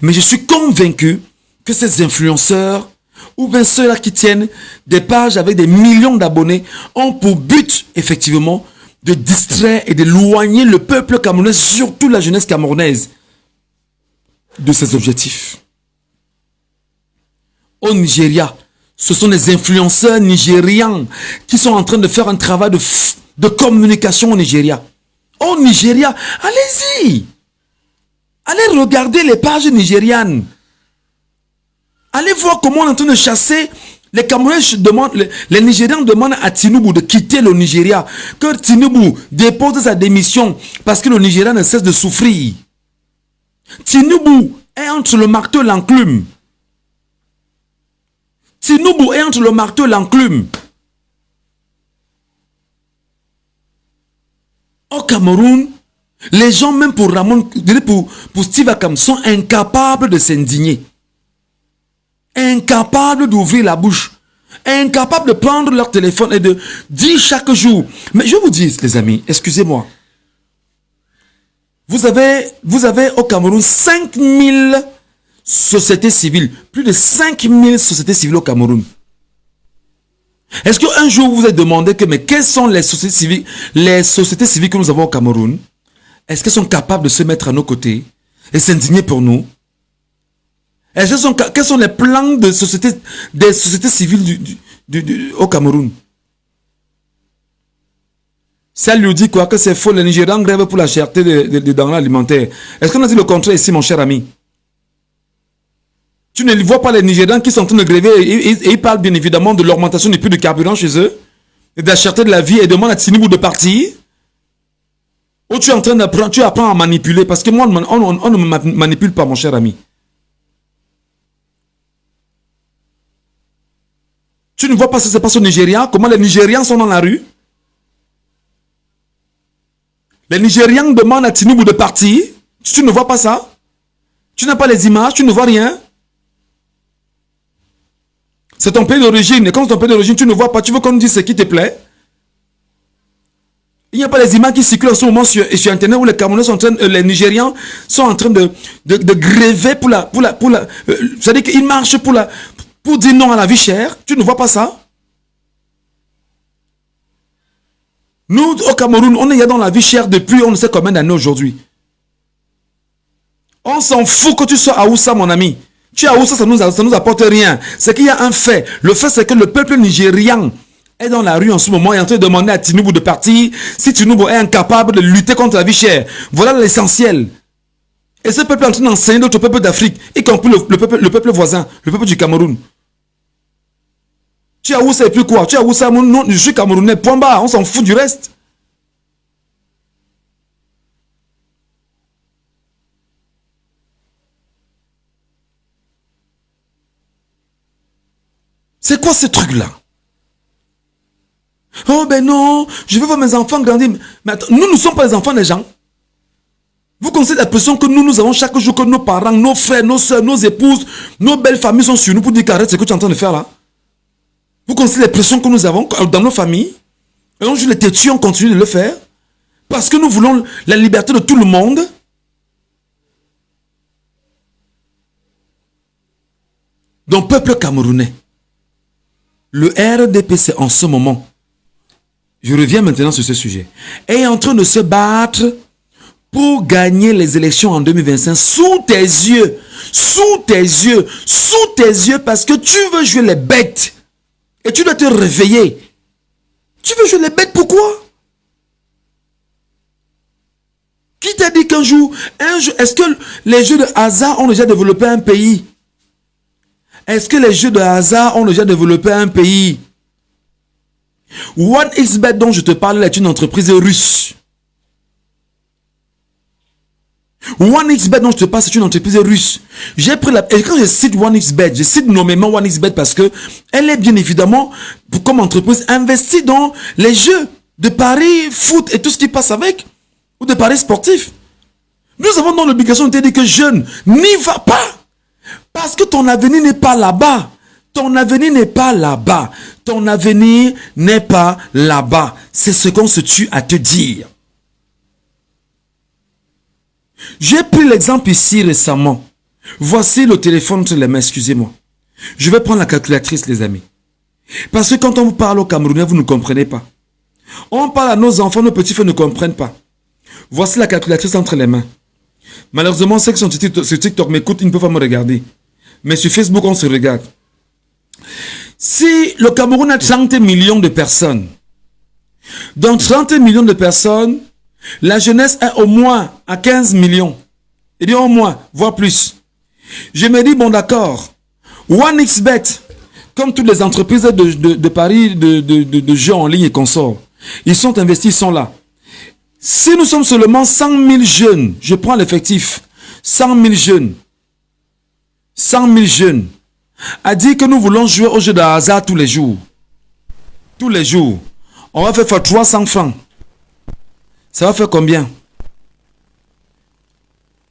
Mais je suis convaincu que ces influenceurs, ou bien ceux-là qui tiennent des pages avec des millions d'abonnés, ont pour but, effectivement, de distraire et d'éloigner le peuple camerounais, surtout la jeunesse camerounaise, de ses objectifs. Au Nigeria, ce sont les influenceurs nigérians qui sont en train de faire un travail de communication au Nigeria. Au Nigeria, allez-y! Allez regarder les pages nigérianes. Allez voir comment on est en train de chasser. Les Camerounais demandent, les Nigérians demandent à Tinubu de quitter le Nigeria. Que Tinubu dépose sa démission parce que le Nigeria ne cesse de souffrir. Tinubu est entre le marteau et l'enclume. Tinubu est entre le marteau et l'enclume. Au Cameroun, les gens, même pour Ramon, pour Steve Akam, sont incapables de s'indigner. Incapables d'ouvrir la bouche. Incapables de prendre leur téléphone et de dire chaque jour. Mais je vous dis, les amis, excusez-moi. Vous avez au Cameroun 5000 sociétés civiles. Plus de 5000 sociétés civiles au Cameroun. Est-ce qu'un jour vous vous êtes demandé que, mais quelles sont les sociétés civiles que nous avons au Cameroun? Est-ce qu'elles sont capables de se mettre à nos côtés et s'indigner pour nous? Quels sont les plans des sociétés civiles au Cameroun? Ça lui dit quoi? Que c'est faux, les Nigérians grèvent pour la cherté des denrées alimentaires. Est-ce qu'on a dit le contraire ici, mon cher ami? Tu ne vois pas les Nigérians qui sont en train de gréver et ils parlent bien évidemment de l'augmentation du prix du carburant chez eux, et de la cherté de la vie, et demandent à Tinubu de partir. Ou tu es en train d'apprendre, tu apprends à manipuler, parce que moi, on ne me manipule pas, mon cher ami. Tu ne vois pas ce qui se passe au Nigeria, comment les Nigérians sont dans la rue? Les Nigérians demandent à Tinubu de partir. Tu ne vois pas ça? Tu n'as pas les images, tu ne vois rien? C'est ton pays d'origine. Et quand c'est ton pays d'origine, tu ne vois pas. Tu veux qu'on nous dise ce qui te plaît? Il n'y a pas les images qui circulent en ce moment sur Internet où les Camerounais sont en train, les Nigérians sont en train de gréver c'est-à-dire qu'ils marchent pour dire non à la vie chère. Tu ne vois pas ça? Nous, au Cameroun, on est dans la vie chère depuis on ne sait combien d'années aujourd'hui. On s'en fout que tu sois à Oussa, mon ami. Tu es à Oussa, ça nous apporte rien. C'est qu'il y a un fait. Le fait, c'est que le peuple nigérian est dans la rue en ce moment et est en train de demander à Tinubu de partir si Tinubu est incapable de lutter contre la vie chère. Voilà l'essentiel. Et ce peuple est en train d'enseigner d'autres peuples d'Afrique, y compris le peuple voisin, le peuple du Cameroun. Tu es à Oussa et puis quoi? Tu es à Oussa, non, je suis Camerounais, point barre, on s'en fout du reste. C'est quoi ce truc-là? Oh ben non, je veux voir mes enfants grandir. Mais attends, nous ne sommes pas les enfants des gens. Vous connaissez la pression que nous avons chaque jour, que nos parents, nos frères, nos soeurs, nos épouses, nos belles familles sont sur nous pour dire qu'arrête ce que tu es en train de faire là. Vous connaissez les pressions que nous avons dans nos familles. Et donc, les têtus, on continue de le faire. Parce que nous voulons la liberté de tout le monde. Donc, peuple camerounais, le RDPC en ce moment, je reviens maintenant sur ce sujet, est en train de se battre pour gagner les élections en 2025 sous tes yeux. Sous tes yeux. Sous tes yeux parce que tu veux jouer les bêtes. Et tu dois te réveiller. Tu veux jouer les bêtes, pourquoi? Qui t'a dit qu'un jour, est-ce que les jeux de hasard ont déjà développé un pays? Est-ce que les jeux de hasard ont déjà développé un pays? 1xBet dont je te parle est une entreprise russe. 1xBet dont je te parle, c'est une entreprise russe. J'ai pris et quand je cite 1xBet, je cite nommément 1xBet parce que elle est bien évidemment, comme entreprise, investie dans les jeux de paris, foot et tout ce qui passe avec, ou de paris sportifs. Nous avons dans l'obligation de te dire que jeune, n'y va pas. Parce que ton avenir n'est pas là-bas. Ton avenir n'est pas là-bas. Ton avenir n'est pas là-bas. C'est ce qu'on se tue à te dire. J'ai pris l'exemple ici récemment. Voici le téléphone entre les mains, excusez-moi. Je vais prendre la calculatrice, les amis. Parce que quand on vous parle au Camerounais, vous ne comprenez pas. On parle à nos enfants, nos petits-frères ne comprennent pas. Voici la calculatrice entre les mains. Malheureusement, ceux qui sont sur TikTok m'écoutent, ils ne peuvent pas me regarder. Mais sur Facebook, on se regarde. Si le Cameroun a 30 millions de personnes, dans 30 millions de personnes, la jeunesse est au moins à 15 millions. Et dit au moins, voire plus. Je me dis, bon d'accord, 1xBet, comme toutes les entreprises de paris, de jeux en ligne et consorts, ils sont investis, ils sont là. Si nous sommes seulement 100 000 jeunes, je prends l'effectif, 100 000 jeunes. 100 000 jeunes. A dit que nous voulons jouer au jeu de hasard tous les jours. Tous les jours. On va faire 300 francs. Ça va faire combien?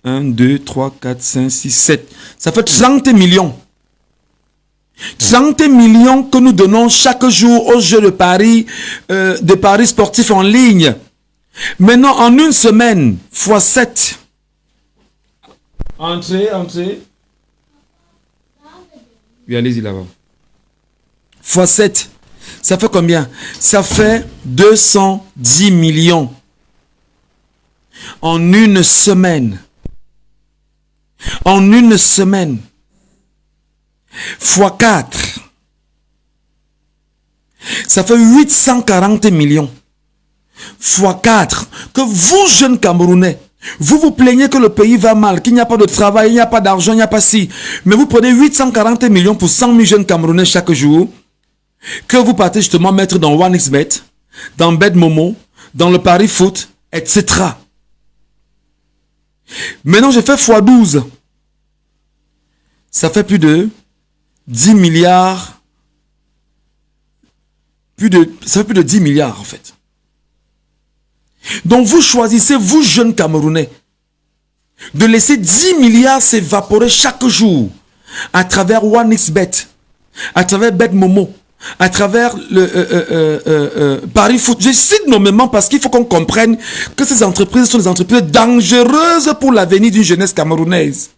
1, 2, 3, 4, 5, 6, 7. Ça fait 30 millions. 30 millions que nous donnons chaque jour aux jeux de paris sportifs en ligne. Maintenant, en une semaine, fois 7. Entrez. Oui, allez-y là-bas. Fois 7. Ça fait combien? Ça fait 210 millions. En une semaine. En une semaine. Fois 4. Ça fait 840 millions. Fois 4. Que vous, jeunes Camerounais, vous plaignez que le pays va mal, qu'il n'y a pas de travail, il n'y a pas d'argent, il n'y a pas si. Mais vous prenez 840 millions pour 100 000 jeunes Camerounais chaque jour, que vous partez justement mettre dans OneXBet, dans BetMomo, dans le Paris Foot, etc. Maintenant, je fais x12. Ça fait plus de 10 milliards. Ça fait plus de 10 milliards en fait. Donc vous choisissez, vous jeunes Camerounais, de laisser 10 milliards s'évaporer chaque jour à travers OneXBet, à travers BetMomo, à travers le Paris Foot. Je cite nommément parce qu'il faut qu'on comprenne que ces entreprises sont des entreprises dangereuses pour l'avenir d'une jeunesse camerounaise.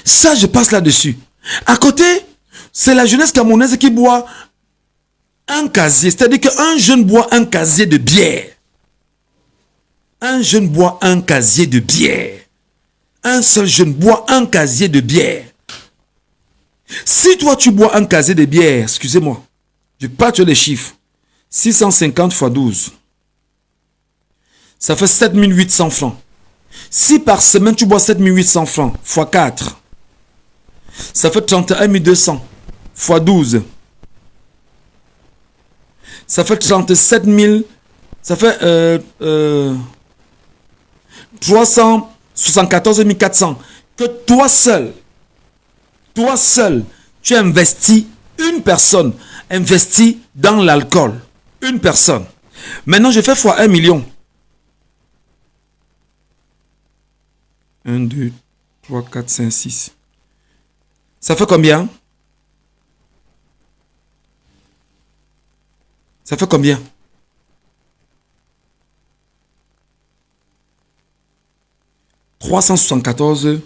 Ça, je passe là-dessus. À côté, c'est la jeunesse camerounaise qui boit un casier. C'est-à-dire qu'un jeune boit un casier de bière. Un jeune boit un casier de bière. Un seul jeune boit un casier de bière. Si toi tu bois un casier de bière, excusez-moi, je parle sur les chiffres. 650 x 12. Ça fait 7800 francs. Si par semaine tu bois 7800 francs x 4, ça fait 31 200 x 12. Ça fait 37 000. Ça fait 374 400. Que toi seul, tu investis, une personne investit dans l'alcool. Une personne. Maintenant, je fais fois 1 million. 1, 2, 3, 4, 5, 6. Ça fait combien? Ça fait combien? « 374.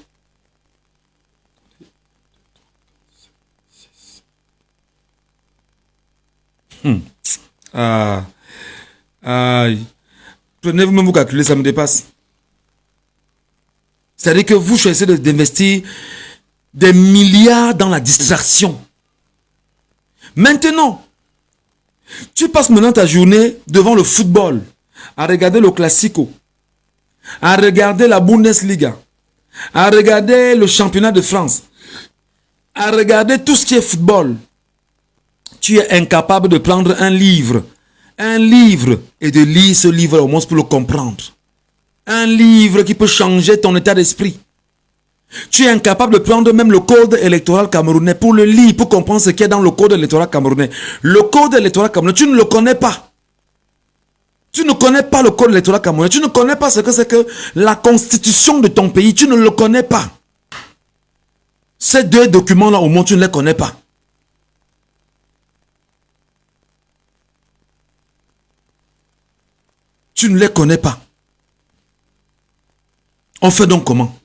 Prenez vous-même vous calculer, ça me dépasse. C'est-à-dire que vous choisissez d'investir des milliards dans la distraction. Maintenant, tu passes maintenant ta journée devant le football, à regarder le Classico, à regarder la Bundesliga, à regarder le championnat de France, à regarder tout ce qui est football. Tu es incapable de prendre un livre et de lire ce livre au moins pour le comprendre. Un livre qui peut changer ton état d'esprit. Tu es incapable de prendre même le code électoral camerounais pour le lire, pour comprendre ce qu'il y a dans le code électoral camerounais. Le code électoral camerounais, tu ne le connais pas. Tu ne connais pas le code électoral camerounais. Tu ne connais pas ce que c'est que la constitution de ton pays. Tu ne le connais pas. Ces deux documents-là, au moins, tu ne les connais pas. Tu ne les connais pas. On fait donc comment?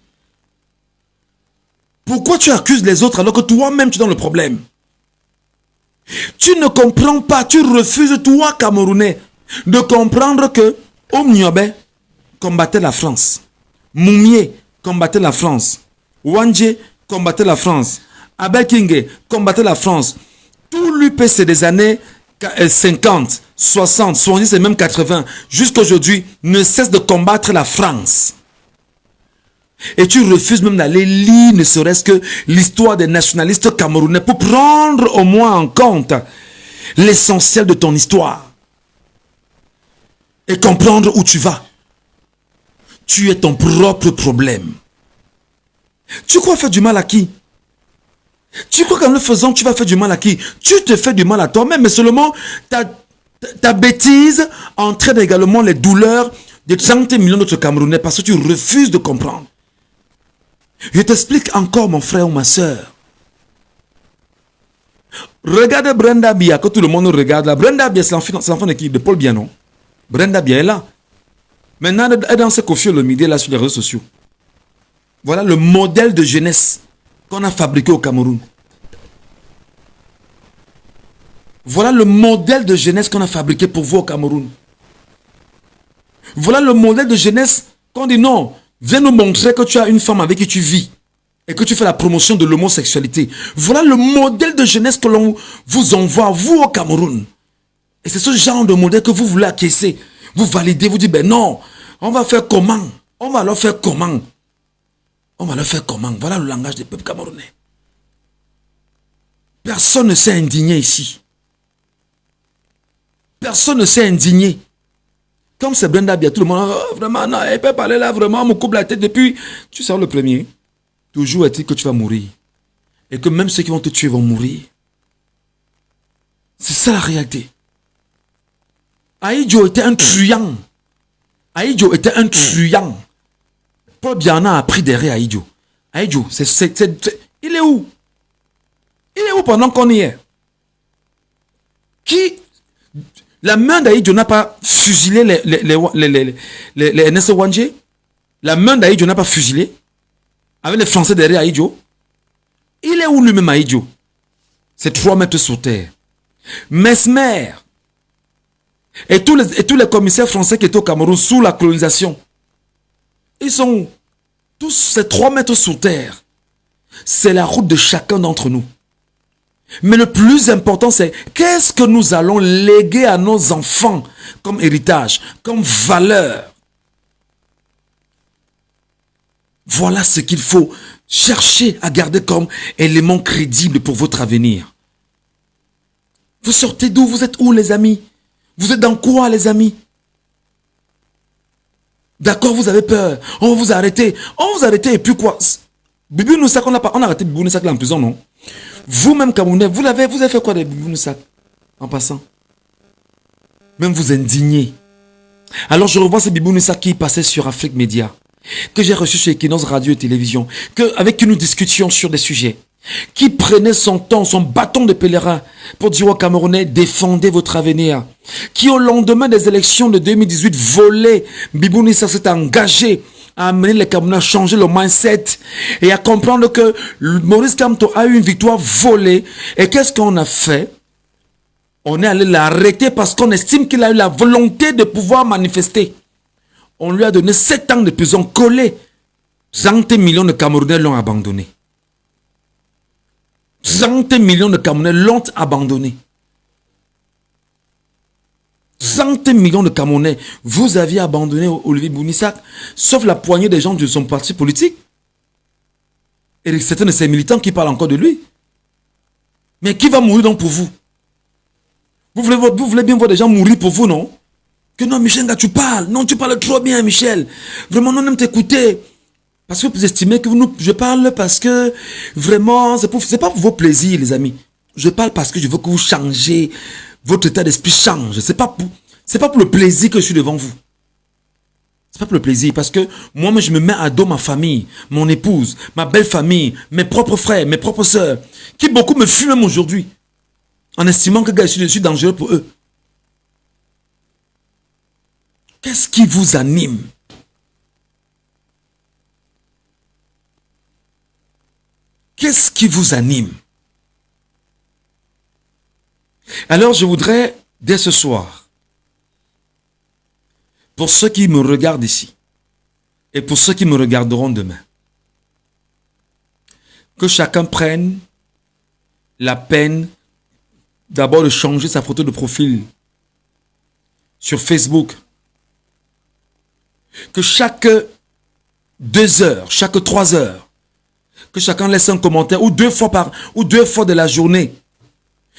Pourquoi tu accuses les autres alors que toi-même tu es dans le problème? Tu ne comprends pas, tu refuses, toi Camerounais, de comprendre que Omniobé combattait la France. Moumié combattait la France. Wandje combattait la France. Abel Kinge combattait la France. Tout l'UPC des années 50, 60, 70 et même 80, jusqu'à aujourd'hui, ne cesse de combattre la France. Et tu refuses même d'aller lire ne serait-ce que l'histoire des nationalistes camerounais pour prendre au moins en compte l'essentiel de ton histoire. Et comprendre où tu vas. Tu es ton propre problème. Tu crois faire du mal à qui? Tu crois qu'en le faisant, tu vas faire du mal à qui? Tu te fais du mal à toi-même, mais seulement ta bêtise entraîne également les douleurs de 30 millions d'autres Camerounais parce que tu refuses de comprendre. Je t'explique encore, mon frère ou ma soeur. Regarde Brenda Bia, que tout le monde regarde là. Brenda Bia, c'est l'enfant de qui? De Paul Bia, non? Brenda Bia est là. Maintenant, elle danse Koffi Olomide là sur les réseaux sociaux. Voilà le modèle de jeunesse qu'on a fabriqué au Cameroun. Voilà le modèle de jeunesse qu'on a fabriqué pour vous au Cameroun. Voilà le modèle de jeunesse qu'on dit non, viens nous montrer que tu as une femme avec qui tu vis et que tu fais la promotion de l'homosexualité. Voilà le modèle de jeunesse que l'on vous envoie, vous au Cameroun. Et c'est ce genre de modèle que vous voulez acquiescer. Vous validez, vous dites, ben non, on va faire comment? On va leur faire comment? On va leur faire comment? Voilà le langage des peuples camerounais. Personne ne s'est indigné ici. Personne ne s'est indigné. Comme c'est Brenda Bia, tout le monde, oh, vraiment, non, elle peut parler là, vraiment, on me coupe la tête depuis. Tu sors le premier. Toujours est-il que tu vas mourir. Et que même ceux qui vont te tuer vont mourir. C'est ça la réalité. Aïdjo était un truand. Aïdjo était un truand. Paul Biana a pris derrière Aïdjo. Aïdjo, il est où? Il est où pendant qu'on y est? Qui? La main d'Aïdjo n'a pas fusilé les NS Wandje. La main d'Aïdjo n'a pas fusilé. Avec les Français derrière Aïdjo. Il est où lui-même Aïdjo? C'est 3 mètres sous terre. Mesmer et tous les commissaires français qui étaient au Cameroun sous la colonisation. Ils sont où? Tous ces 3 mètres sous terre. C'est la route de chacun d'entre nous. Mais le plus important, c'est qu'est-ce que nous allons léguer à nos enfants comme héritage, comme valeur. Voilà ce qu'il faut chercher à garder comme élément crédible pour votre avenir. Vous sortez d'où? Vous êtes où, les amis? Vous êtes dans quoi, les amis? D'accord, vous avez peur. On va vous arrêter. On va vous arrêter et puis quoi? Bibi Noussak, on a arrêté Bibi Noussak là en prison, non? Vous-même, Camerounais, vous avez fait quoi de Bibi Noussak en passant? Même vous indignez. Alors je revois ce Bibi Noussak qui passait sur Afrique Média, que j'ai reçu sur Equinox Radio et Télévision, avec qui nous discutions sur des sujets, qui prenait son temps, son bâton de pèlerin pour dire aux Camerounais, défendez votre avenir, qui au lendemain des élections de 2018 volait, Bibi Noussak s'est engagé à amener les Camerounais à changer le mindset et à comprendre que Maurice Kamto a eu une victoire volée. Et qu'est-ce qu'on a fait? On est allé l'arrêter parce qu'on estime qu'il a eu la volonté de pouvoir manifester. On lui a donné 7 ans de prison collée. 30 millions de Camerounais l'ont abandonné. 30 millions de Camerounais l'ont abandonné. 30 millions de Camerounais, vous aviez abandonné Olivier Bounisak, sauf la poignée des gens de son parti politique. Et certains de ses militants qui parlent encore de lui. Mais qui va mourir donc pour vous? Vous voulez bien voir des gens mourir pour vous, non? Que non, Michel, tu parles. Non, tu parles trop bien, Michel. Vraiment, on aime t'écouter. Parce que vous estimez que je parle parce que vraiment, c'est pas pour vos plaisirs, les amis. Je parle parce que je veux que vous changez. Votre état d'esprit change. C'est pas pour le plaisir que je suis devant vous. C'est pas pour le plaisir. Parce que moi, je me mets à dos ma famille, mon épouse, ma belle famille, mes propres frères, mes propres sœurs, qui beaucoup me fuient même aujourd'hui, en estimant que je suis dangereux pour eux. Qu'est-ce qui vous anime? Qu'est-ce qui vous anime? Alors je voudrais, dès ce soir, pour ceux qui me regardent ici, et pour ceux qui me regarderont demain, que chacun prenne la peine d'abord de changer sa photo de profil sur Facebook. Que chaque 2 heures, chaque 3 heures, que chacun laisse un commentaire, ou 2 fois de la journée.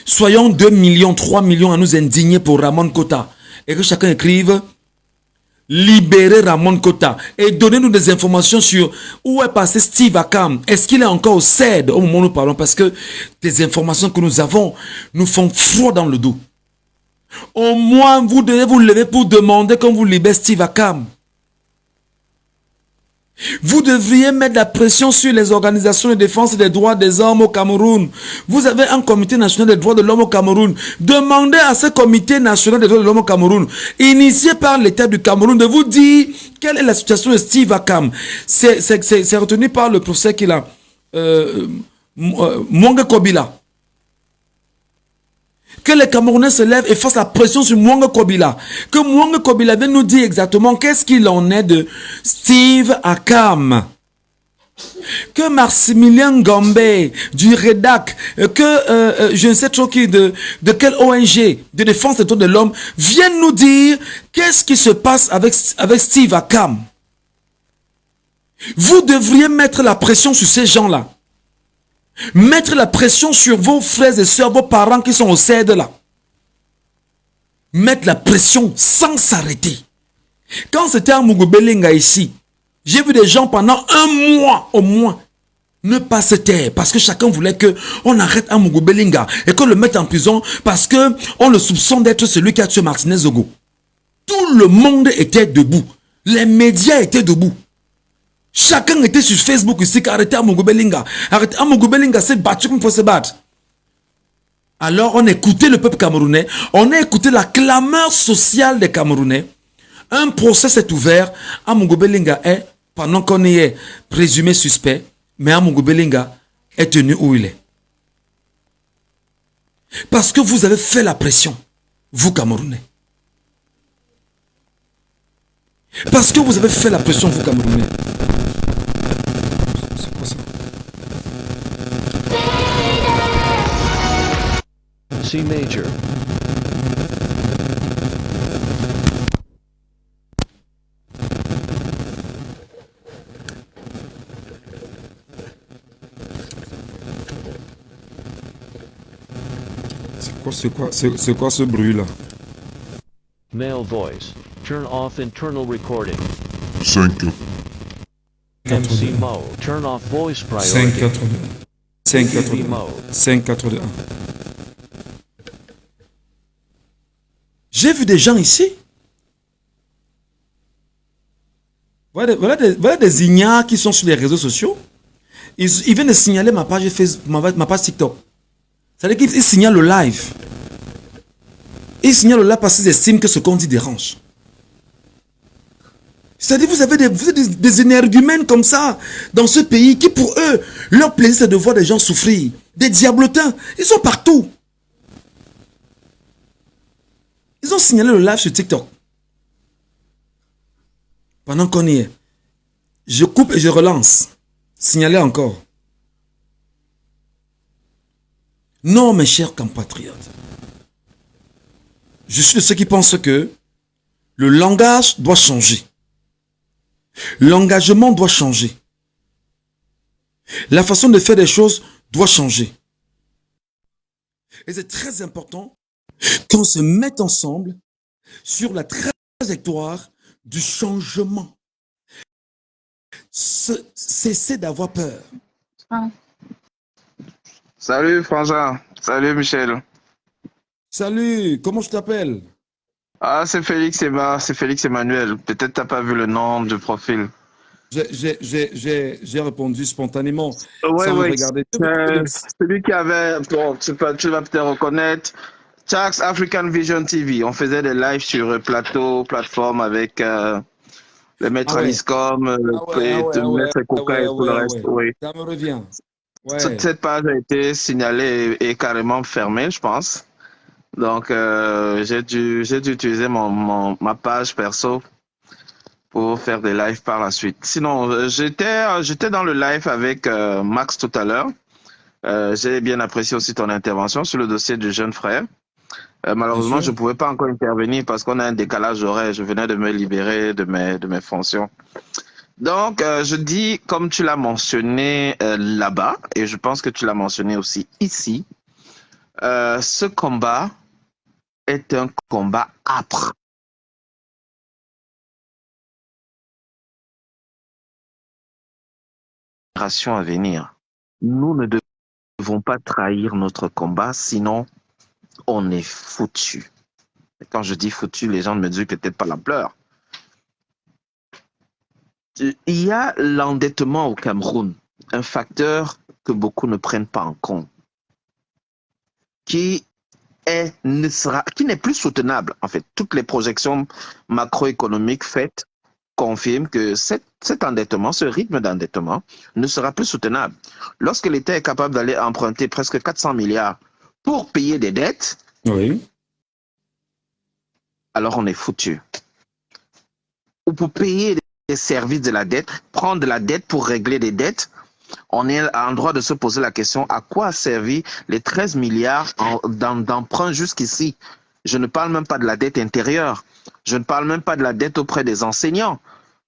Soyons 2 millions, 3 millions à nous indigner pour Ramon Kota. Et que chacun écrive, libérer Ramon Kota et donnez-nous des informations sur où est passé Steve Akam. Est-ce qu'il est encore au CED au moment où nous parlons? Parce que les informations que nous avons nous font froid dans le dos. Au moins, vous devez vous lever pour demander qu'on vous libère Steve Akam. Vous devriez mettre la pression sur les organisations de défense des droits des hommes au Cameroun. Vous avez un comité national des droits de l'homme au Cameroun. Demandez à ce comité national des droits de l'homme au Cameroun, initié par l'État du Cameroun, de vous dire quelle est la situation de Steve Akam. C'est retenu par le procès qu'il a. Mwanga Kobila. Que les Camerounais se lèvent et fassent la pression sur Mwanga Kobila. Que Mwanga Kobila vienne nous dire exactement qu'est-ce qu'il en est de Steve Akam. Que Maximilien Gombe du REDAC, que je ne sais trop qui, de quelle ONG de défense des droits de l'homme, viennent nous dire qu'est-ce qui se passe avec Steve Akam. Vous devriez mettre la pression sur ces gens-là. Mettre la pression sur vos frères et sœurs, vos parents qui sont au CED là. Mettre la pression sans s'arrêter. Quand c'était à Mugubelinga ici, j'ai vu des gens pendant un mois au moins ne pas se taire parce que chacun voulait qu'on arrête à Mugubelinga et qu'on le mette en prison parce qu'on le soupçonne d'être celui qui a tué Martinez Zogo. Tout le monde était debout. Les médias étaient debout. Chacun était sur Facebook ici qu'arrêter à Mugubelinga. Arrêter à Mugubelinga, c'est battu comme il faut se battre. Alors on écoutait le peuple camerounais, on a écouté la clameur sociale des Camerounais. Un procès s'est ouvert. Mugubelinga est, pendant qu'on y est présumé suspect, mais Mugubelinga est tenu où il est. Parce que vous avez fait la pression, vous Camerounais. Parce que vous avez fait la pression, vous Camerounais. C'est quoi ça? C major. C'est quoi ce bruit là? Male voice. Turn off internal recording. 5, MC mode. Turn off voice priority. 5-4-2-1. J'ai vu des gens ici. Voilà des ignares qui sont sur les réseaux sociaux. Ils viennent de signaler ma page Facebook, ma page TikTok. C'est-à-dire qu'ils signalent le live. Ils signalent le live parce qu'ils estiment que ce qu'on dit dérange. C'est-à-dire vous avez des énergumènes comme ça dans ce pays qui pour eux, leur plaisir c'est de voir des gens souffrir. Des diablotins, ils sont partout. Ils ont signalé le live sur TikTok. Pendant qu'on y est. Je coupe et je relance. Signalez encore. Non, mes chers compatriotes. Je suis de ceux qui pensent que le langage doit changer. L'engagement doit changer. La façon de faire des choses doit changer. Et c'est très important qu'on se mette ensemble sur la trajectoire du changement. Cessez d'avoir peur. Salut Frangin, salut Michel. Salut, comment je t'appelle? Ah, c'est Félix Emmanuel. Peut-être t'as pas vu le nom du profil. J'ai répondu spontanément, Ouais, sans me ouais. regarder. Celui qui avait, bon, tu vas peut-être reconnaître, Chax African Vision TV. On faisait des lives sur plateforme avec les maîtres Ah ouais. Aliscom, maître Coca et tout le reste. Oui. Ça me revient. Ouais. Cette page a été signalée et carrément fermée, je pense. Donc, j'ai dû utiliser ma page perso pour faire des lives par la suite. Sinon, j'étais dans le live avec Max tout à l'heure. J'ai bien apprécié aussi ton intervention sur le dossier du jeune frère. Malheureusement, je ne pouvais pas encore intervenir parce qu'on a un décalage horaire. Je venais de me libérer de mes fonctions. Donc, je dis, comme tu l'as mentionné là-bas, et je pense que tu l'as mentionné aussi ici, ce combat est un combat âpre. générations à venir. Nous ne devons pas trahir notre combat, sinon on est foutu. Et quand je dis foutu, les gens me disent peut-être pas la pleure. Il y a l'endettement au Cameroun, un facteur que beaucoup ne prennent pas en compte, qui n'est plus soutenable. En fait, toutes les projections macroéconomiques faites confirment que cet endettement, ce rythme d'endettement, ne sera plus soutenable. Lorsque l'État est capable d'aller emprunter presque 400 milliards pour payer des dettes, Oui. alors on est foutu. Ou pour payer des services de la dette, prendre de la dette pour régler des dettes, on est en droit de se poser la question, à quoi a servi les 13 milliards d'emprunts jusqu'ici? Je ne parle même pas de la dette intérieure. Je ne parle même pas de la dette auprès des enseignants.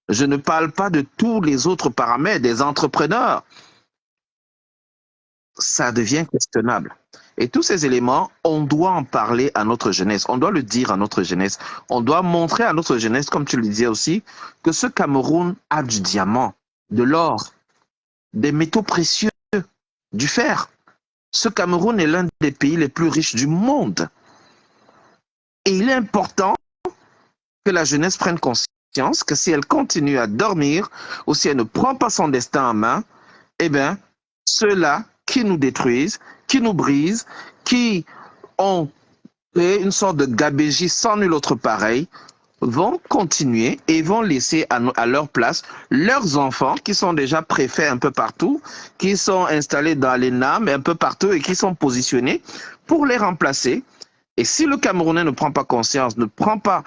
Je ne parle pas de tous les autres paramètres, des entrepreneurs. Ça devient questionnable. Et tous ces éléments, on doit en parler à notre jeunesse. On doit le dire à notre jeunesse. On doit montrer à notre jeunesse, comme tu le disais aussi, que ce Cameroun a du diamant, de l'or, des métaux précieux, du fer. Ce Cameroun est l'un des pays les plus riches du monde. Et il est important que la jeunesse prenne conscience que si elle continue à dormir ou si elle ne prend pas son destin en main, eh bien, ceux-là qui nous détruisent, qui nous brisent, qui ont créé une sorte de gabégie sans nul autre pareil, vont continuer et vont laisser à leur place leurs enfants qui sont déjà préfets un peu partout, qui sont installés dans les NAM un peu partout et qui sont positionnés pour les remplacer. Et si le Camerounais ne prend pas conscience, ne prend pas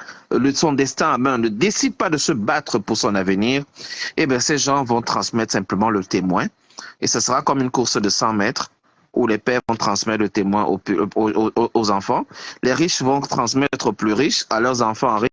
son destin à main, ne décide pas de se battre pour son avenir, eh bien ces gens vont transmettre simplement le témoin. Et ce sera comme une course de 100 mètres où les pères vont transmettre le témoin aux enfants. Les riches vont transmettre aux plus riches, à leurs enfants